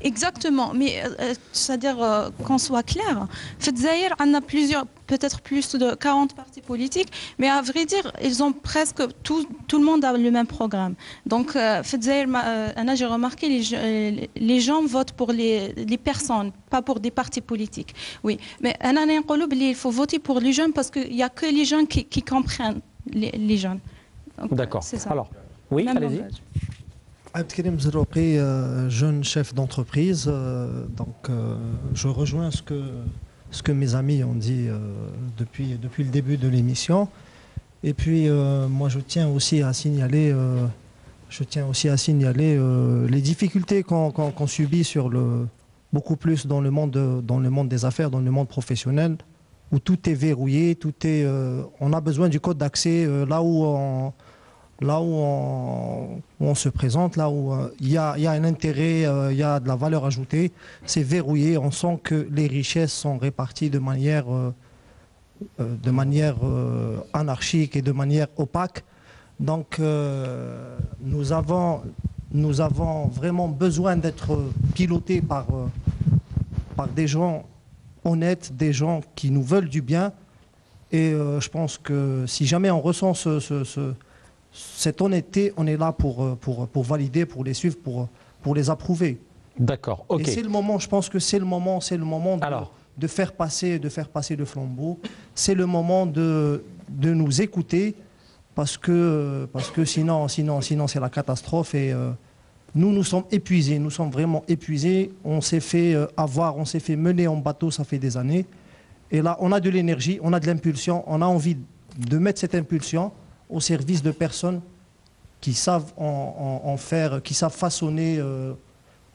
Exactement, mais c'est-à-dire qu'on soit clair, Fedzaïr en a plusieurs, peut-être plus de 40 partis politiques, mais à vrai dire, ils ont presque tout le monde a le même programme. Donc, Fedzaïr, j'ai remarqué, les gens votent pour les personnes, pas pour des partis politiques. Oui, mais il faut voter pour les jeunes parce qu'il n'y a que les jeunes qui comprennent les jeunes. D'accord. Alors, oui, allez-y. Abdelkarim Zerouki, jeune chef d'entreprise, je rejoins ce que mes amis ont dit depuis le début de l'émission. Et puis moi je tiens aussi à signaler les difficultés qu'on subit beaucoup plus dans le monde des affaires, dans le monde professionnel, où tout est verrouillé, on a besoin du code d'accès là où on se présente, là où il y a un intérêt, il y a de la valeur ajoutée, c'est verrouillé, on sent que les richesses sont réparties de manière anarchique et de manière opaque. Donc nous avons vraiment besoin d'être pilotés par des gens honnêtes, des gens qui nous veulent du bien. Et je pense que si jamais on ressent cette honnêteté, on est là pour valider, pour les suivre, pour les approuver. D'accord, ok. Et c'est le moment, je pense que c'est le moment de faire passer le flambeau. C'est le moment de nous écouter parce que sinon c'est la catastrophe. Et nous sommes épuisés, nous sommes vraiment épuisés. On s'est fait on s'est fait mener en bateau, ça fait des années. Et là, on a de l'énergie, on a de l'impulsion, on a envie de mettre cette impulsion au service de personnes qui savent en faire, qui savent façonner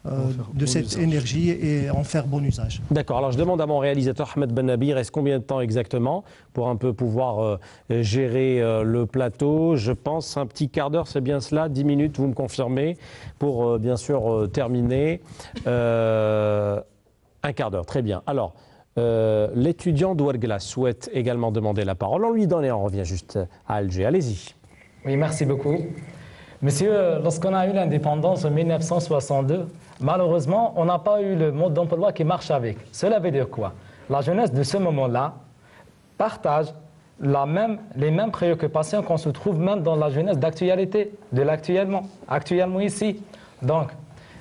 de cette énergie et en faire bon usage. D'accord, alors je demande à mon réalisateur Ahmed Bennabi, il reste combien de temps exactement pour un peu pouvoir gérer le plateau? Je pense un petit quart d'heure, c'est bien cela, 10 minutes, vous me confirmez, pour bien sûr terminer. Un quart d'heure, très bien. Alors, l'étudiant d'Ouargla souhaite également demander la parole. On lui donne et on revient juste à Alger. Allez-y. Oui, merci beaucoup. Monsieur, lorsqu'on a eu l'indépendance en 1962, malheureusement, on n'a pas eu le mode d'emploi qui marche avec. Cela veut dire quoi? La jeunesse de ce moment-là partage les mêmes préoccupations qu'on se trouve même dans la jeunesse d'actualité, de actuellement ici. Donc,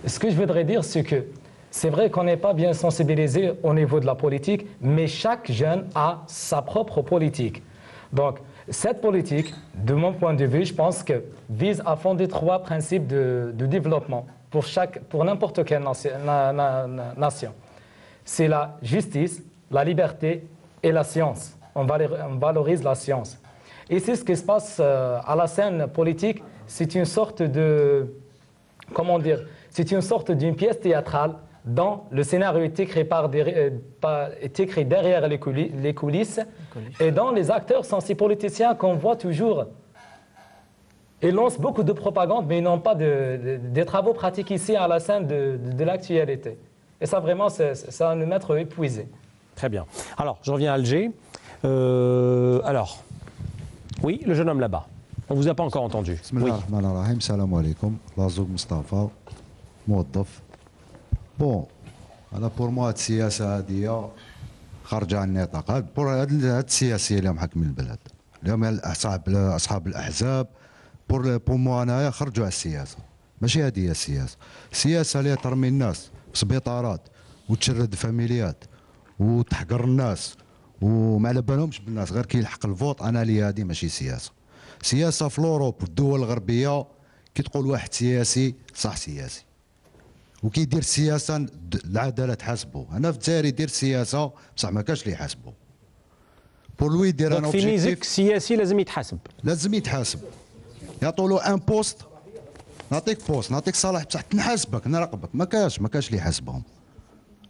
ce que je voudrais dire, c'est que c'est vrai qu'on n'est pas bien sensibilisé au niveau de la politique, mais chaque jeune a sa propre politique. Donc, cette politique, de mon point de vue, je pense que vise à fonder 3 principes de développement pour n'importe quelle nation. C'est la justice, la liberté et la science. On valorise la science. Et c'est ce qui se passe à la scène politique. C'est une sorte de, comment dire, c'est une sorte d'une pièce théâtrale dont le scénario est écrit, derrière les coulisses et dont les acteurs sont ces politiciens qu'on voit toujours. Ils lancent beaucoup de propagande, mais ils n'ont pas des travaux pratiques ici à la scène de l'actualité. Et ça, vraiment, ça va nous mettre épuisés. Très bien. Alors, je reviens à Alger. Alors, oui, le jeune homme là-bas. On ne vous a pas encore entendu. Oui. Salam alaikum. Lazouk Mustafa, موظف. بون انا بور موا هاد السياسه هاديه خارجه عن النطاق هاد السياسيه اللي محكمين البلاد اليوم اصحاب الاحزاب بور موا انايا خرجوا على السياسه ماشي هذه هي السياسه. السياسه اللي ترمي الناس في سبيطارات وتشرد فاميليات وتحقر الناس وما على بالهمش بالناس غير كيلحق الفوت. انا لي هذه ماشي سياسه. سياسه في الاوروب والدول الغربيه كي تقول واحد سياسي صح سياسي وكيدير السياسه العداله تحاسبه. انا في الجزائر يدير السياسه بصح ما كاش اللي يحاسبه. بور لوي يدير انا في ميزك السياسي لازم يتحاسب. لازم يتحاسب. يعطوا له ان بوست، نعطيك بوست نعطيك صلاح بصح نحاسبك نراقبك. ما كاش اللي يحاسبهم.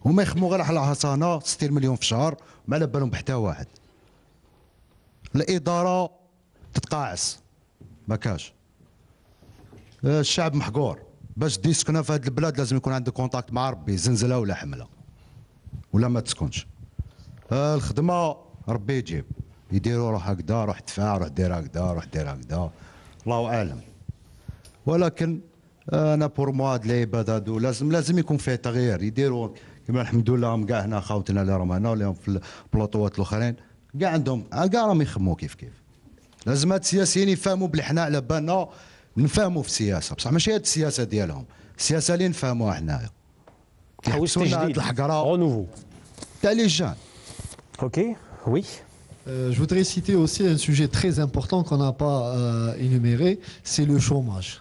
هما يخدموا غير على حصانه 60 مليون في الشهر ما على بالهم بحتى واحد. الاداره تتقاعس ما كاش. الشعب محقور. باش دي سكنه في هذه البلاد لازم يكون عندك كونتاكت مع ربي، زنزله ولا حمله ولا ما تسكنش. الخدمه ربي يجيب، يديروا روح هكذا، روح دفع، روح دير هكذا، روح دير هكذا، الله اعلم. ولكن انا بور موا هاد العباد هادو لازم يكون فيه تغيير. يديروا كما الحمد لله هم كاع هنا خاوتنا اللي راهم هنا واللي في البلاطوات الاخرين كاع عندهم كاع راهم يخموا كيف. لازم هاد السياسيين يفهموا بلي حنا على بالنا نفهموا في السياسه بصح ماشي هاد السياسه ديالهم، السياسه اللي نفهموها حنايا. كيحبسونا هاد الحقره رونوفو تاع لي جان. Ok, oui. Je voudrais citer aussi un sujet très important qu'on n'a pas énuméré, c'est le chômage.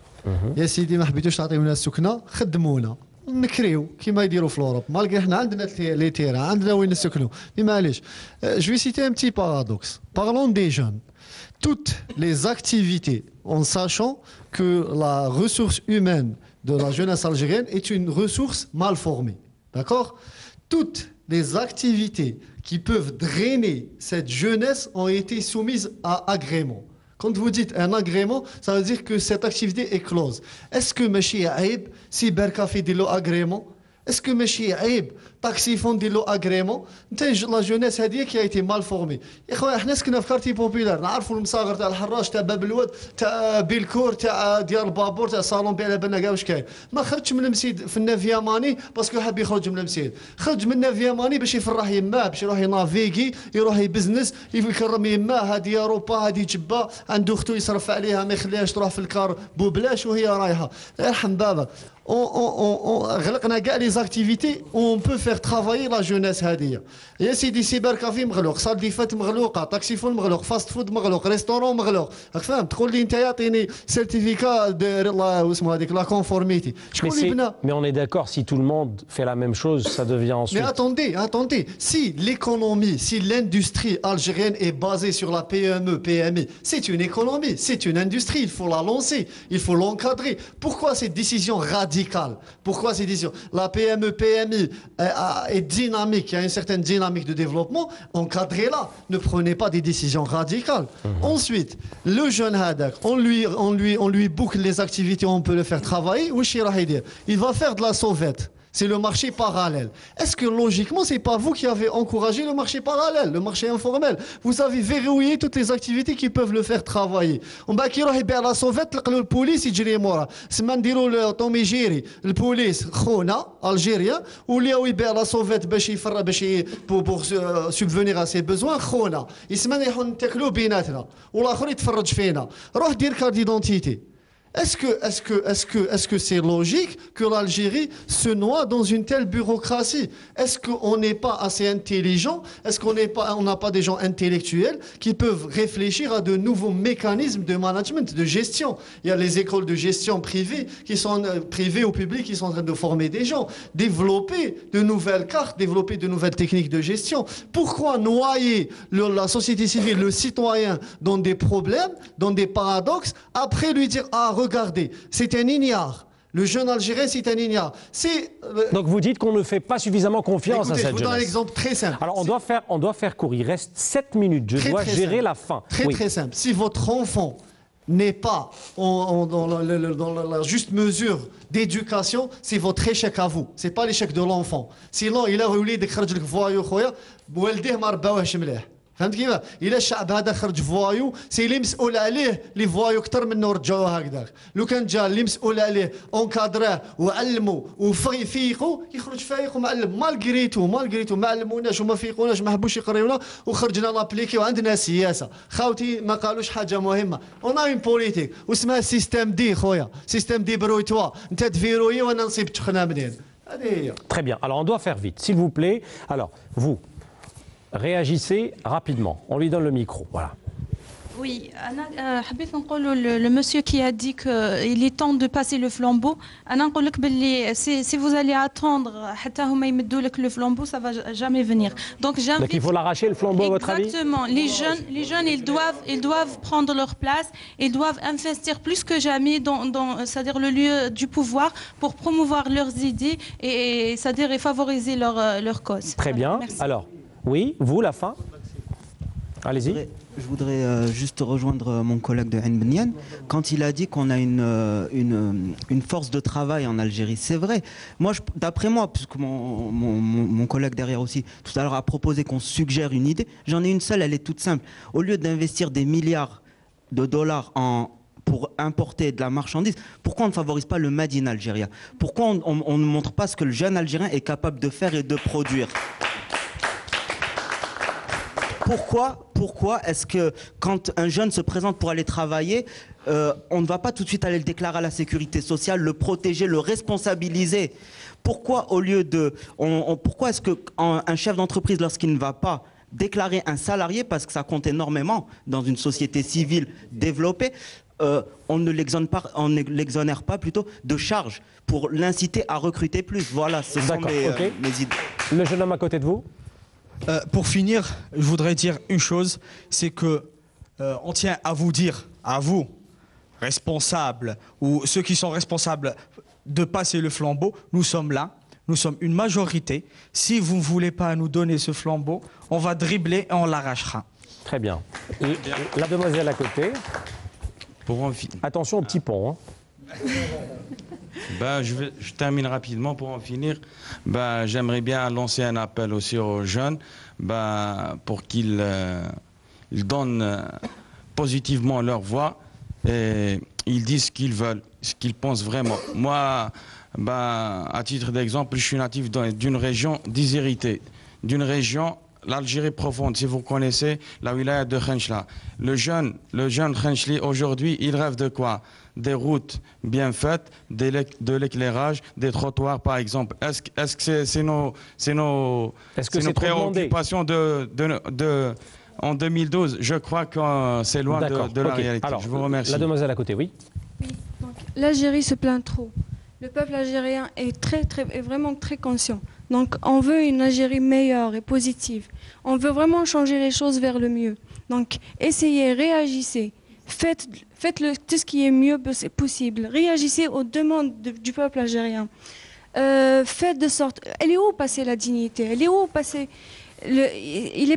يا سيدي ما حبيتوش تعطيونا السكنه خدمونا نكريو كيما يديروا في الاوروب مالغري حنا عندنا لي تيران عندنا وين نسكنوا. Mais معليش je vais citer un petit paradoxe. Parlons des jeunes. Toutes les activités en sachant que la ressource humaine de la jeunesse algérienne est une ressource mal formée. D'accord? Toutes les activités qui peuvent drainer cette jeunesse ont été soumises à agrément. Quand vous dites un agrément, ça veut dire que cette activité est close. Est-ce que Machi Aïb, si Berkafi dit l'agrément, est-ce que Machi Aïb, Taxifon dit l'agrément, la jeunesse qui a été mal formée. احنا سكننا في كارتي بوبيلار نعرفوا المصاغر تاع الحراش تاع باب الواد تاع بيلكور تاع ديال البابور تاع صالون بي على بالنا كاع واش كاين. ما خرجش من المسيد في النافياماني باسكو حاب يخرج من المسيد، خرج من النافياماني باش يفرح يماه باش يروح ينافيكي يروح يبزنس يكرم يماه. هذه اوروبا هذه جبه عنده اختو يصرف عليها ما يخليهاش تروح في الكار بوبلاش وهي رايحه. يرحم بابا غلقنا كاع لي زاكتيفيتي اون بو فير ترافايي لا جونيس هذه. يا سيدي سيبر كافي مغلوق، صال دي فات مغلوقه، تاكسيفون مغلوق، فاست فود مغلوق، ريستورون مغلوق. راك فاهم؟ تقول لي انت يعطيني سيرتيفيكا واسمو هذيك لا كونفورميتي. شكون اللي بنى؟ Mais on est d'accord, si tout le monde fait la même chose, ça devient ensuite. Mais attendez, si l'économie, si l'industrie algérienne est basée sur la PME, PMI, c'est une économie, c'est une industrie, il faut la lancer, il faut l'encadrer. Pourquoi cette décision radicale? Pourquoi ces décisions? La PME, PMI est dynamique, il y a une certaine dynamique de développement, encadrez-la, ne prenez pas des décisions radicales. Ensuite, le jeune Hadak, on lui boucle les activités, on peut le faire travailler, il va faire de la sauvette. C'est le marché parallèle. Est-ce que logiquement, c'est pas vous qui avez encouragé le marché parallèle, le marché informel? Vous avez verrouillé toutes les activités qui peuvent le faire travailler. On va dire que la sauvette, la police, il dirait moi. C'est mandiro le Tomigiri, le police, khona, algérien, ou il y a la sauvette, pour subvenir à ses besoins, khona. Il se mène on teklo binatna, ou la khori tfarraj fina. Roh dire carte d'identité. Est-ce que c'est logique que l'Algérie se noie dans une telle bureaucratie? Est-ce qu'on n'est pas assez intelligent? Est-ce qu'on n'a pas des gens intellectuels qui peuvent réfléchir à de nouveaux mécanismes de management, de gestion? Il y a les écoles de gestion privées privées ou publiques qui sont en train de former des gens, développer de nouvelles cartes, développer de nouvelles techniques de gestion. Pourquoi noyer la société civile, le citoyen dans des problèmes, dans des paradoxes, après lui dire regardez, c'est un ignare. Le jeune Algérien, c'est un ignare. Donc vous dites qu'on ne fait pas suffisamment confiance à cette jeunesse. Je vous donne un exemple très simple. Alors on doit faire court. Il reste 7 minutes. Je dois gérer la fin. Très simple. Si votre enfant n'est pas dans la juste mesure d'éducation, c'est votre échec à vous. C'est pas l'échec de l'enfant. Sinon, il a roulé des kharj lek voyou khoya, والديه ما رباوهش مليح. فهمت كيف؟ الا الشعب هذا خرج فوايو سي اللي مسؤول عليه لي فوايو اكثر منه رجعوه هكذاك. لو كان جا اللي مسؤول عليه اونكادراه وعلموا وفيقوا يخرج فايق ومعلم. مالغريتو ما علموناش وما فيقوناش ما حبوش يقريونا وخرجنا لابليكي وعندنا سياسه. خاوتي ما قالوش حاجه مهمه. اون اون بوليتيك واسمها سيستيم دي خويا. سيستيم دي برويتوا انت تفيروي وانا نصيب تخنا منين. هذه هي. Très bien. Alors on doit faire vite, s'il vous plaît. Alors vous. Réagissez rapidement. On lui donne le micro. Voilà. Oui, حبيت نقول le monsieur qui a dit qu'il est temps de passer le flambeau. أنا نقول لك باللي si vous allez attendre حتى هما يمدوا لك le flambeau, ça va jamais venir. Donc il faut l'arracher le flambeau à votre avis? Exactement. Les jeunes, ils doivent prendre leur place. Ils doivent investir plus que jamais dans c'est-à-dire le lieu du pouvoir pour promouvoir leurs idées et c'est-à-dire et favoriser leur cause. Très bien. Merci. Alors, oui, vous la fin. Allez-y. Je voudrais juste rejoindre mon collègue de Ain Benyan quand il a dit qu'on a une force de travail en Algérie. C'est vrai. Moi, d'après moi, puisque mon collègue derrière aussi tout à l'heure a proposé qu'on suggère une idée, j'en ai une seule, elle est toute simple. Au lieu d'investir des milliards de dollars pour importer de la marchandise, pourquoi on ne favorise pas le Made in Algeria? Pourquoi on ne montre pas ce que le jeune Algérien est capable de faire et de produire? Pourquoi est-ce que quand un jeune se présente pour aller travailler, on ne va pas tout de suite aller le déclarer à la sécurité sociale, le protéger, le responsabiliser? Pourquoi au lieu de... pourquoi est-ce qu'un chef d'entreprise, lorsqu'il ne va pas déclarer un salarié, parce que ça compte énormément dans une société civile développée, on ne l'exonère pas plutôt de charges pour l'inciter à recruter plus? Voilà, ce sont mes idées. Le jeune homme à côté de vous? Pour finir, je voudrais dire une chose, c'est que on tient à vous dire, à vous, responsables, ou ceux qui sont responsables de passer le flambeau, nous sommes là, nous sommes une majorité. Si vous ne voulez pas nous donner ce flambeau, on va dribbler et on l'arrachera. Très bien. La demoiselle à côté. Attention au petit pont. Hein. Je termine rapidement pour en finir. J'aimerais bien lancer un appel aussi aux jeunes pour qu'ils donnent positivement leur voix et ils disent ce qu'ils veulent, ce qu'ils pensent vraiment. Moi, à titre d'exemple, je suis natif d'une région déshéritée, d'une région, l'Algérie profonde, si vous connaissez la wilaya de Khenchla. Le jeune Khenchli aujourd'hui, il rêve de quoi? Des routes bien faites, de l'éclairage, des trottoirs par exemple. Est-ce que c'est nos préoccupations en 2012? Je crois que c'est loin de la réalité. Alors, je vous remercie. La demoiselle à côté, oui. Donc, l'Algérie se plaint trop. Le peuple algérien est vraiment très conscient. Donc on veut une Algérie meilleure et positive. On veut vraiment changer les choses vers le mieux. Donc essayez, réagissez. Faites tout ce qui est mieux possible. Réagissez aux demandes du peuple algérien. Faites de sorte... Elle est où passée la dignité? Elle est où passé... Il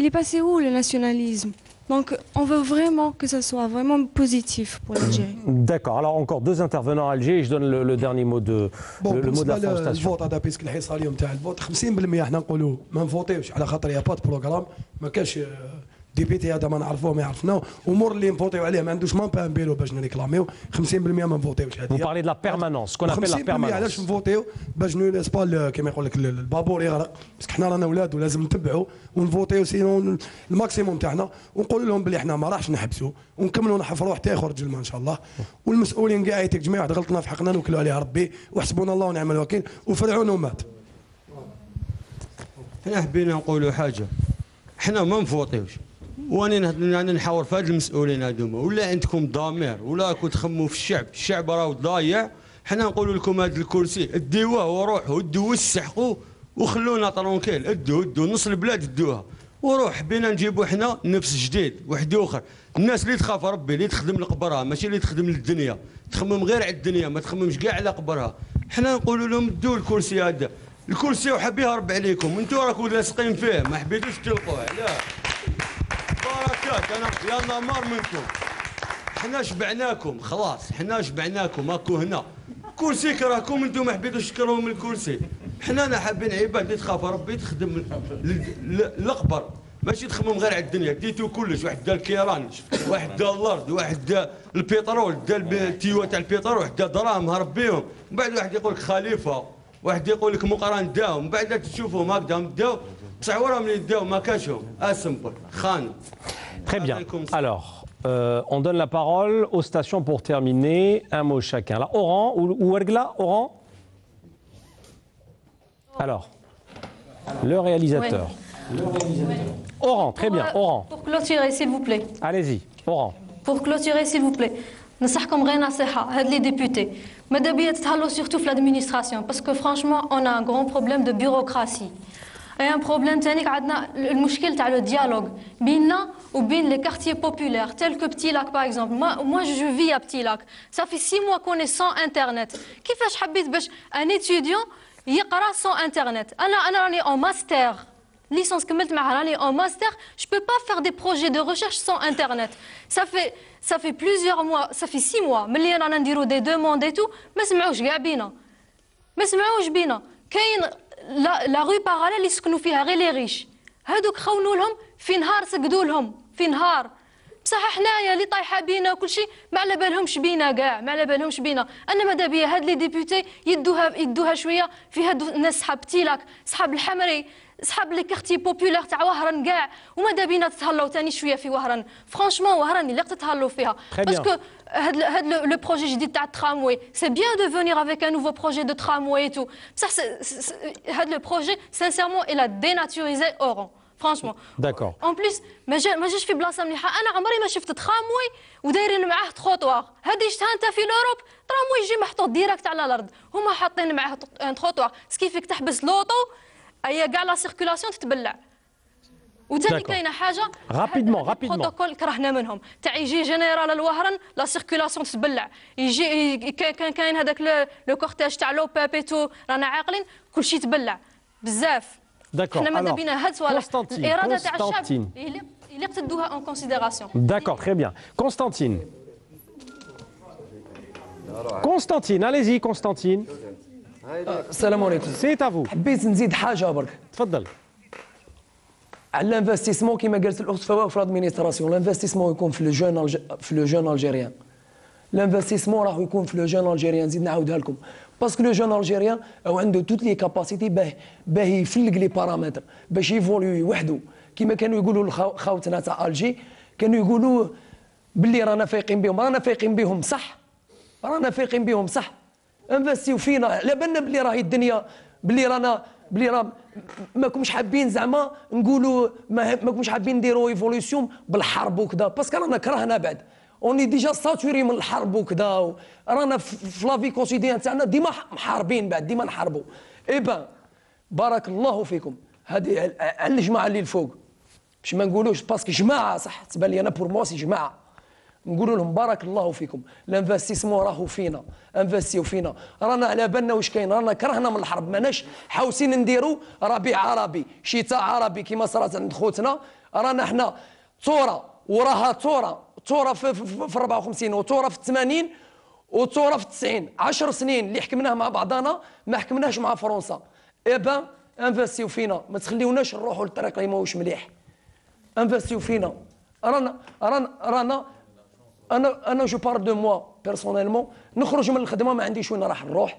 est passé où le nationalisme? Donc, on veut vraiment que ça soit vraiment positif pour l'Algérie. D'accord. Alors, encore deux intervenants à Alger. Je donne le dernier mot de la fin de station. الفوت هذا بيسك الحصاليه نتاع الفوت 50% حنا نقولوا ما نفوتيوش على خاطر يا بات بروغرام ما كاش ديبيتي هذا ما نعرفوه ما يعرفنا امور اللي نفوتيو عليه ما عندوش مام بان بيرو باش نريكلاميو 50% ما نفوتيوش هذه. Vous parlez de la permanence, ce qu'on appelle la permanence. علاش نفوتيو باش نو اسبا كيما يقول لك البابور يغرق باسكو حنا رانا اولاد ولازم نتبعوا ونفوتيو سينو الماكسيموم تاعنا ونقولوا لهم بلي حنا ما راحش نحبسوا ونكملوا نحفروا حتى يخرج الماء ان شاء الله. والمسؤولين كاع يتجمعوا غلطنا في حقنا نوكلوا عليها ربي وحسبنا الله ونعم الوكيل وفرعون ومات. حنا حبينا نقولوا حاجه حنا ما نفوتيوش وانا نحاور في هاد المسؤولين هذوما ولا عندكم ضمير ولا راكم تخموا في الشعب راه ضايع. حنا نقولوا لكم هذا الكرسي اديوه وروحوا ادوا وسحقوا وخلونا طرونكيل ادوا نص البلاد ادوها وروح. بينا نجيبوا حنا نفس جديد واحد اخر. الناس اللي تخاف ربي اللي تخدم لقبرها ماشي اللي تخدم للدنيا تخمم غير على الدنيا ما تخممش كاع على قبرها. حنا نقولوا لهم ادوا الكرسي هذا الكرسي وحب يهرب عليكم انتم راكم لاصقين فيه ما حبيتوش تلقوه. علاه بركات انا يا نمر منكم. حنا شبعناكم خلاص حنا شبعناكم هاكو هنا كرسي كراكم انتم ما حبيتوش تكرهوا من الكرسي. حنا حابين عباد اللي تخاف ربي تخدم القبر ماشي تخمم غير على الدنيا، ديتو كلش، واحد دا الكيران، واحد دا الارض، واحد دا البترول، دا التيوا تاع البترول، واحد دا دراهم هرب بيهم، من بعد واحد يقول لك خليفه، واحد يقول لك مقران داو، من بعد تشوفهم هكذا داو، بصح وراهم اللي داو ما كانشهم، اسمبل خان. Très bien. Alors, on donne la parole aux stations pour terminer. Un mot chacun. Là, Oran ou Ergla, Oran. Alors, le réalisateur. Oran, très bien, Oran. Pour clôturer, s'il vous plaît. Allez-y, Oran. Pour clôturer, s'il vous plaît. نصحكم غير نصيحة هاد لي ديبوتي ماذا بيا تتهلوا سورتو في لادمينستراسيون باسكو فرانشمون اون ان غران بروبليم دو بيروقراسي اي ان بروبليم ثاني عندنا المشكل تاع لو ديالوغ بيننا وبين لي كارتيي بوبولير تيل كو بتي لاك باغ اكزومبل moi je vis à Petit Lac ça fait 6 mois qu'on est sans internet كيفاش حبيت باش ان étudiant يقرا sans internet انا راني en master licence كملت معها راني en master je peux pas faire des projets de recherche sans internet ça fait plusieurs mois ça fait 6 mois ملي رانا نديرو دي دوموند اي تو ما سمعوش كاع بينا ما سمعوش بينا كاين لا روي باراليل اللي يسكنوا فيها غير لي ريش هادوك خونوا لهم في نهار سقدوا لهم في نهار بصح حنايا اللي طايحه بينا وكل شيء ما على بالهمش بينا كاع ما على بالهمش بينا انا ماذا بيا هاد لي ديبوتي يدوها شويه في هاد الناس صحاب تيلاك صحاب الحمري صحاب لي كارتي بوبولير تاع وهران كاع وماذا بينا تتهلاو ثاني شويه في وهران فرانشمون وهران اللي تتهلاو فيها باسكو هاد لو بروجي جديد تاع التراموي سي بيان دو فونير افيك ان نوفو بروجي دو تراموي اي تو بصح هاد لو بروجي سانسيرمون الى ديناتوريزي اورون فرانشمون داكور اون بليس ما جاش في بلاصه مليحه انا عمري ما شفت تراموي ودايرين معاه تروطوار هادي شفتها انت في لوروب تراموي يجي محطوط ديراكت على الارض هما حاطين معاه تروطوار سكيفيك تحبس لوطو اي كاع لا سيركولاسيون تتبلع وثاني كاينه حاجه رابيدمون بروتوكول كرهنا منهم تاع يجي جنرال الوهران لا سيركولاسيون تتبلع يجي كاين هذاك لو كورتاج تاع لو بابيتو رانا عاقلين كلشي تبلع بزاف D'accord. حنا ماذا بينا هاد الصوالح الاراده تاع الشعب Constantine. اللي تدوها اون كونسيديراسيون D'accord, très bien. Constantine. Constantine, allez-y, Constantine. السلام عليكم. C'est à vous. حبيت نزيد حاجه برك. تفضل. على الانفستيسمون كما قالت الاخت فواق في لادمينستراسيون الانفستيسمون يكون في لو جون الجيريان الانفستيسمون راهو يكون في لو جون الجيريان نزيد نعاودها لكم باسكو لو جون الجيريان او عنده توت لي كاباسيتي باه يفلق لي بارامتر باش يفولوي وحده كما كانوا يقولوا خاوتنا تاع الجي كانوا يقولوا باللي رانا فايقين بهم صح رانا فايقين بهم صح انفستيو فينا على بالنا باللي راهي الدنيا باللي راه ماكمش حابين زعما نقولوا ماكمش حابين نديروا ايفوليسيون بالحرب وكذا باسكو رانا كرهنا بعد اوني ديجا ساتوري من الحرب وكذا رانا في لافي كوتيديان تاعنا ديما محاربين بعد ديما نحاربوا اي بان بارك الله فيكم هذه على الجماعه اللي الفوق باش ما نقولوش باسكو جماعه صح تبان لي انا بور موا سي جماعه نقولوا لهم بارك الله فيكم الانفستيسمون راهو فينا انفستيو فينا رانا على بالنا واش كاين رانا كرهنا من الحرب ماناش حاوسين نديروا ربيع عربي شتاء عربي كما صارت عند خوتنا رانا حنا ثوره وراها ثوره في 54 وثوره في 80 وثوره في 90 10 سنين اللي حكمناه مع بعضنا ما حكمناهش مع فرنسا ايبا انفستيو فينا ما تخليوناش نروحوا للطريق اللي ماهوش مليح انفستيو فينا رانا انا جو بار دو موا بيرسونيلمون نخرج من الخدمه ما عنديش وين راح نروح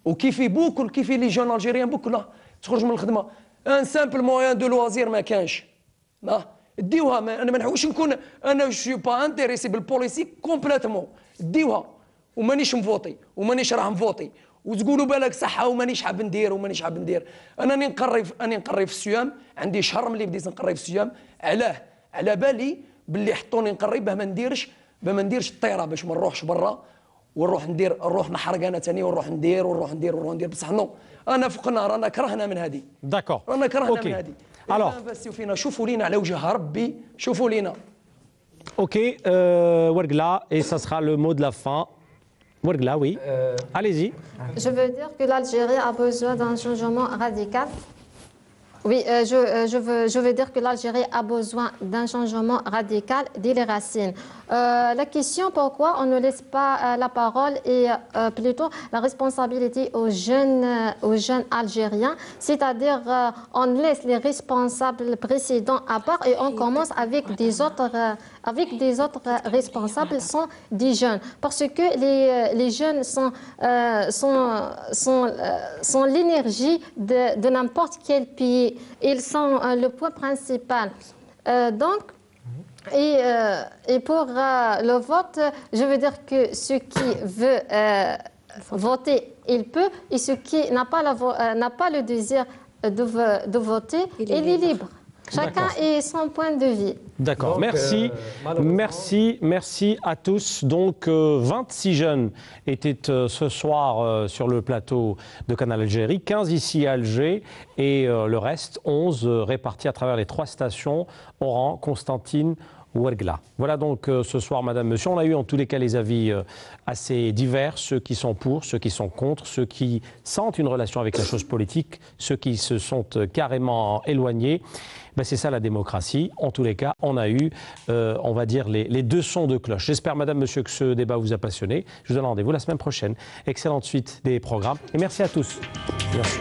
وكيفي بوكل كيفي لي جون الجيريان بوكل تخرج من الخدمه ان سامبل موان دو لوازير ما كانش ديوها انا ما نحوش نكون انا جو با انتريسي بالبوليسيك كومبليتمون ديوها ومانيش مفوطي ومانيش راه مفوطي وتقولوا بالك صحه ومانيش حاب ندير انا نقري في السيام عندي شهر ملي بديت نقري في السيام على بالي باللي حطوني نقري باه ما نديرش الطيره باش ما نروحش برا نروح نحرق انا ثاني ونروح ندير بصح نو انا فوقنا رانا كرهنا من هذه داكور رانا كرهنا من هذه الوغ نفسيو فينا شوفوا لينا على وجه ربي شوفوا لينا اوكي Wergla et ça sera le mot de la fin Wergla oui allez-y je veux dire que l'Algérie a besoin d'un changement radical. Oui, je veux dire que l'Algérie a besoin d'un changement radical dès les racines. La question pourquoi on ne laisse pas la parole et plutôt la responsabilité aux jeunes Algériens, c'est-à-dire on laisse les responsables précédents à part et on commence avec des autres responsables sont des jeunes, parce que les jeunes sont l'énergie de n'importe quel pays. Ils sont le point principal. Et pour le vote, je veux dire que ceux qui veut voter, il peut, et ceux qui n'a pas le désir de voter, il est libre. Chacun a son point de vue. D'accord, merci. Merci à tous. Donc, 26 jeunes étaient ce soir sur le plateau de Canal Algérie, 15 ici à Alger et le reste, 11 répartis à travers les 3 stations, Oran, Constantine, Ouergla. Voilà donc ce soir, Madame, Monsieur. On a eu en tous les cas les avis assez divers, ceux qui sont pour, ceux qui sont contre, ceux qui sentent une relation avec la chose politique, ceux qui se sont carrément éloignés. Ben, c'est ça la démocratie. En tous les cas, on a eu, on va dire, les 2 sons de cloche. J'espère, Madame, Monsieur, que ce débat vous a passionné. Je vous donne rendez-vous la semaine prochaine. Excellente suite des programmes et merci à tous. Merci.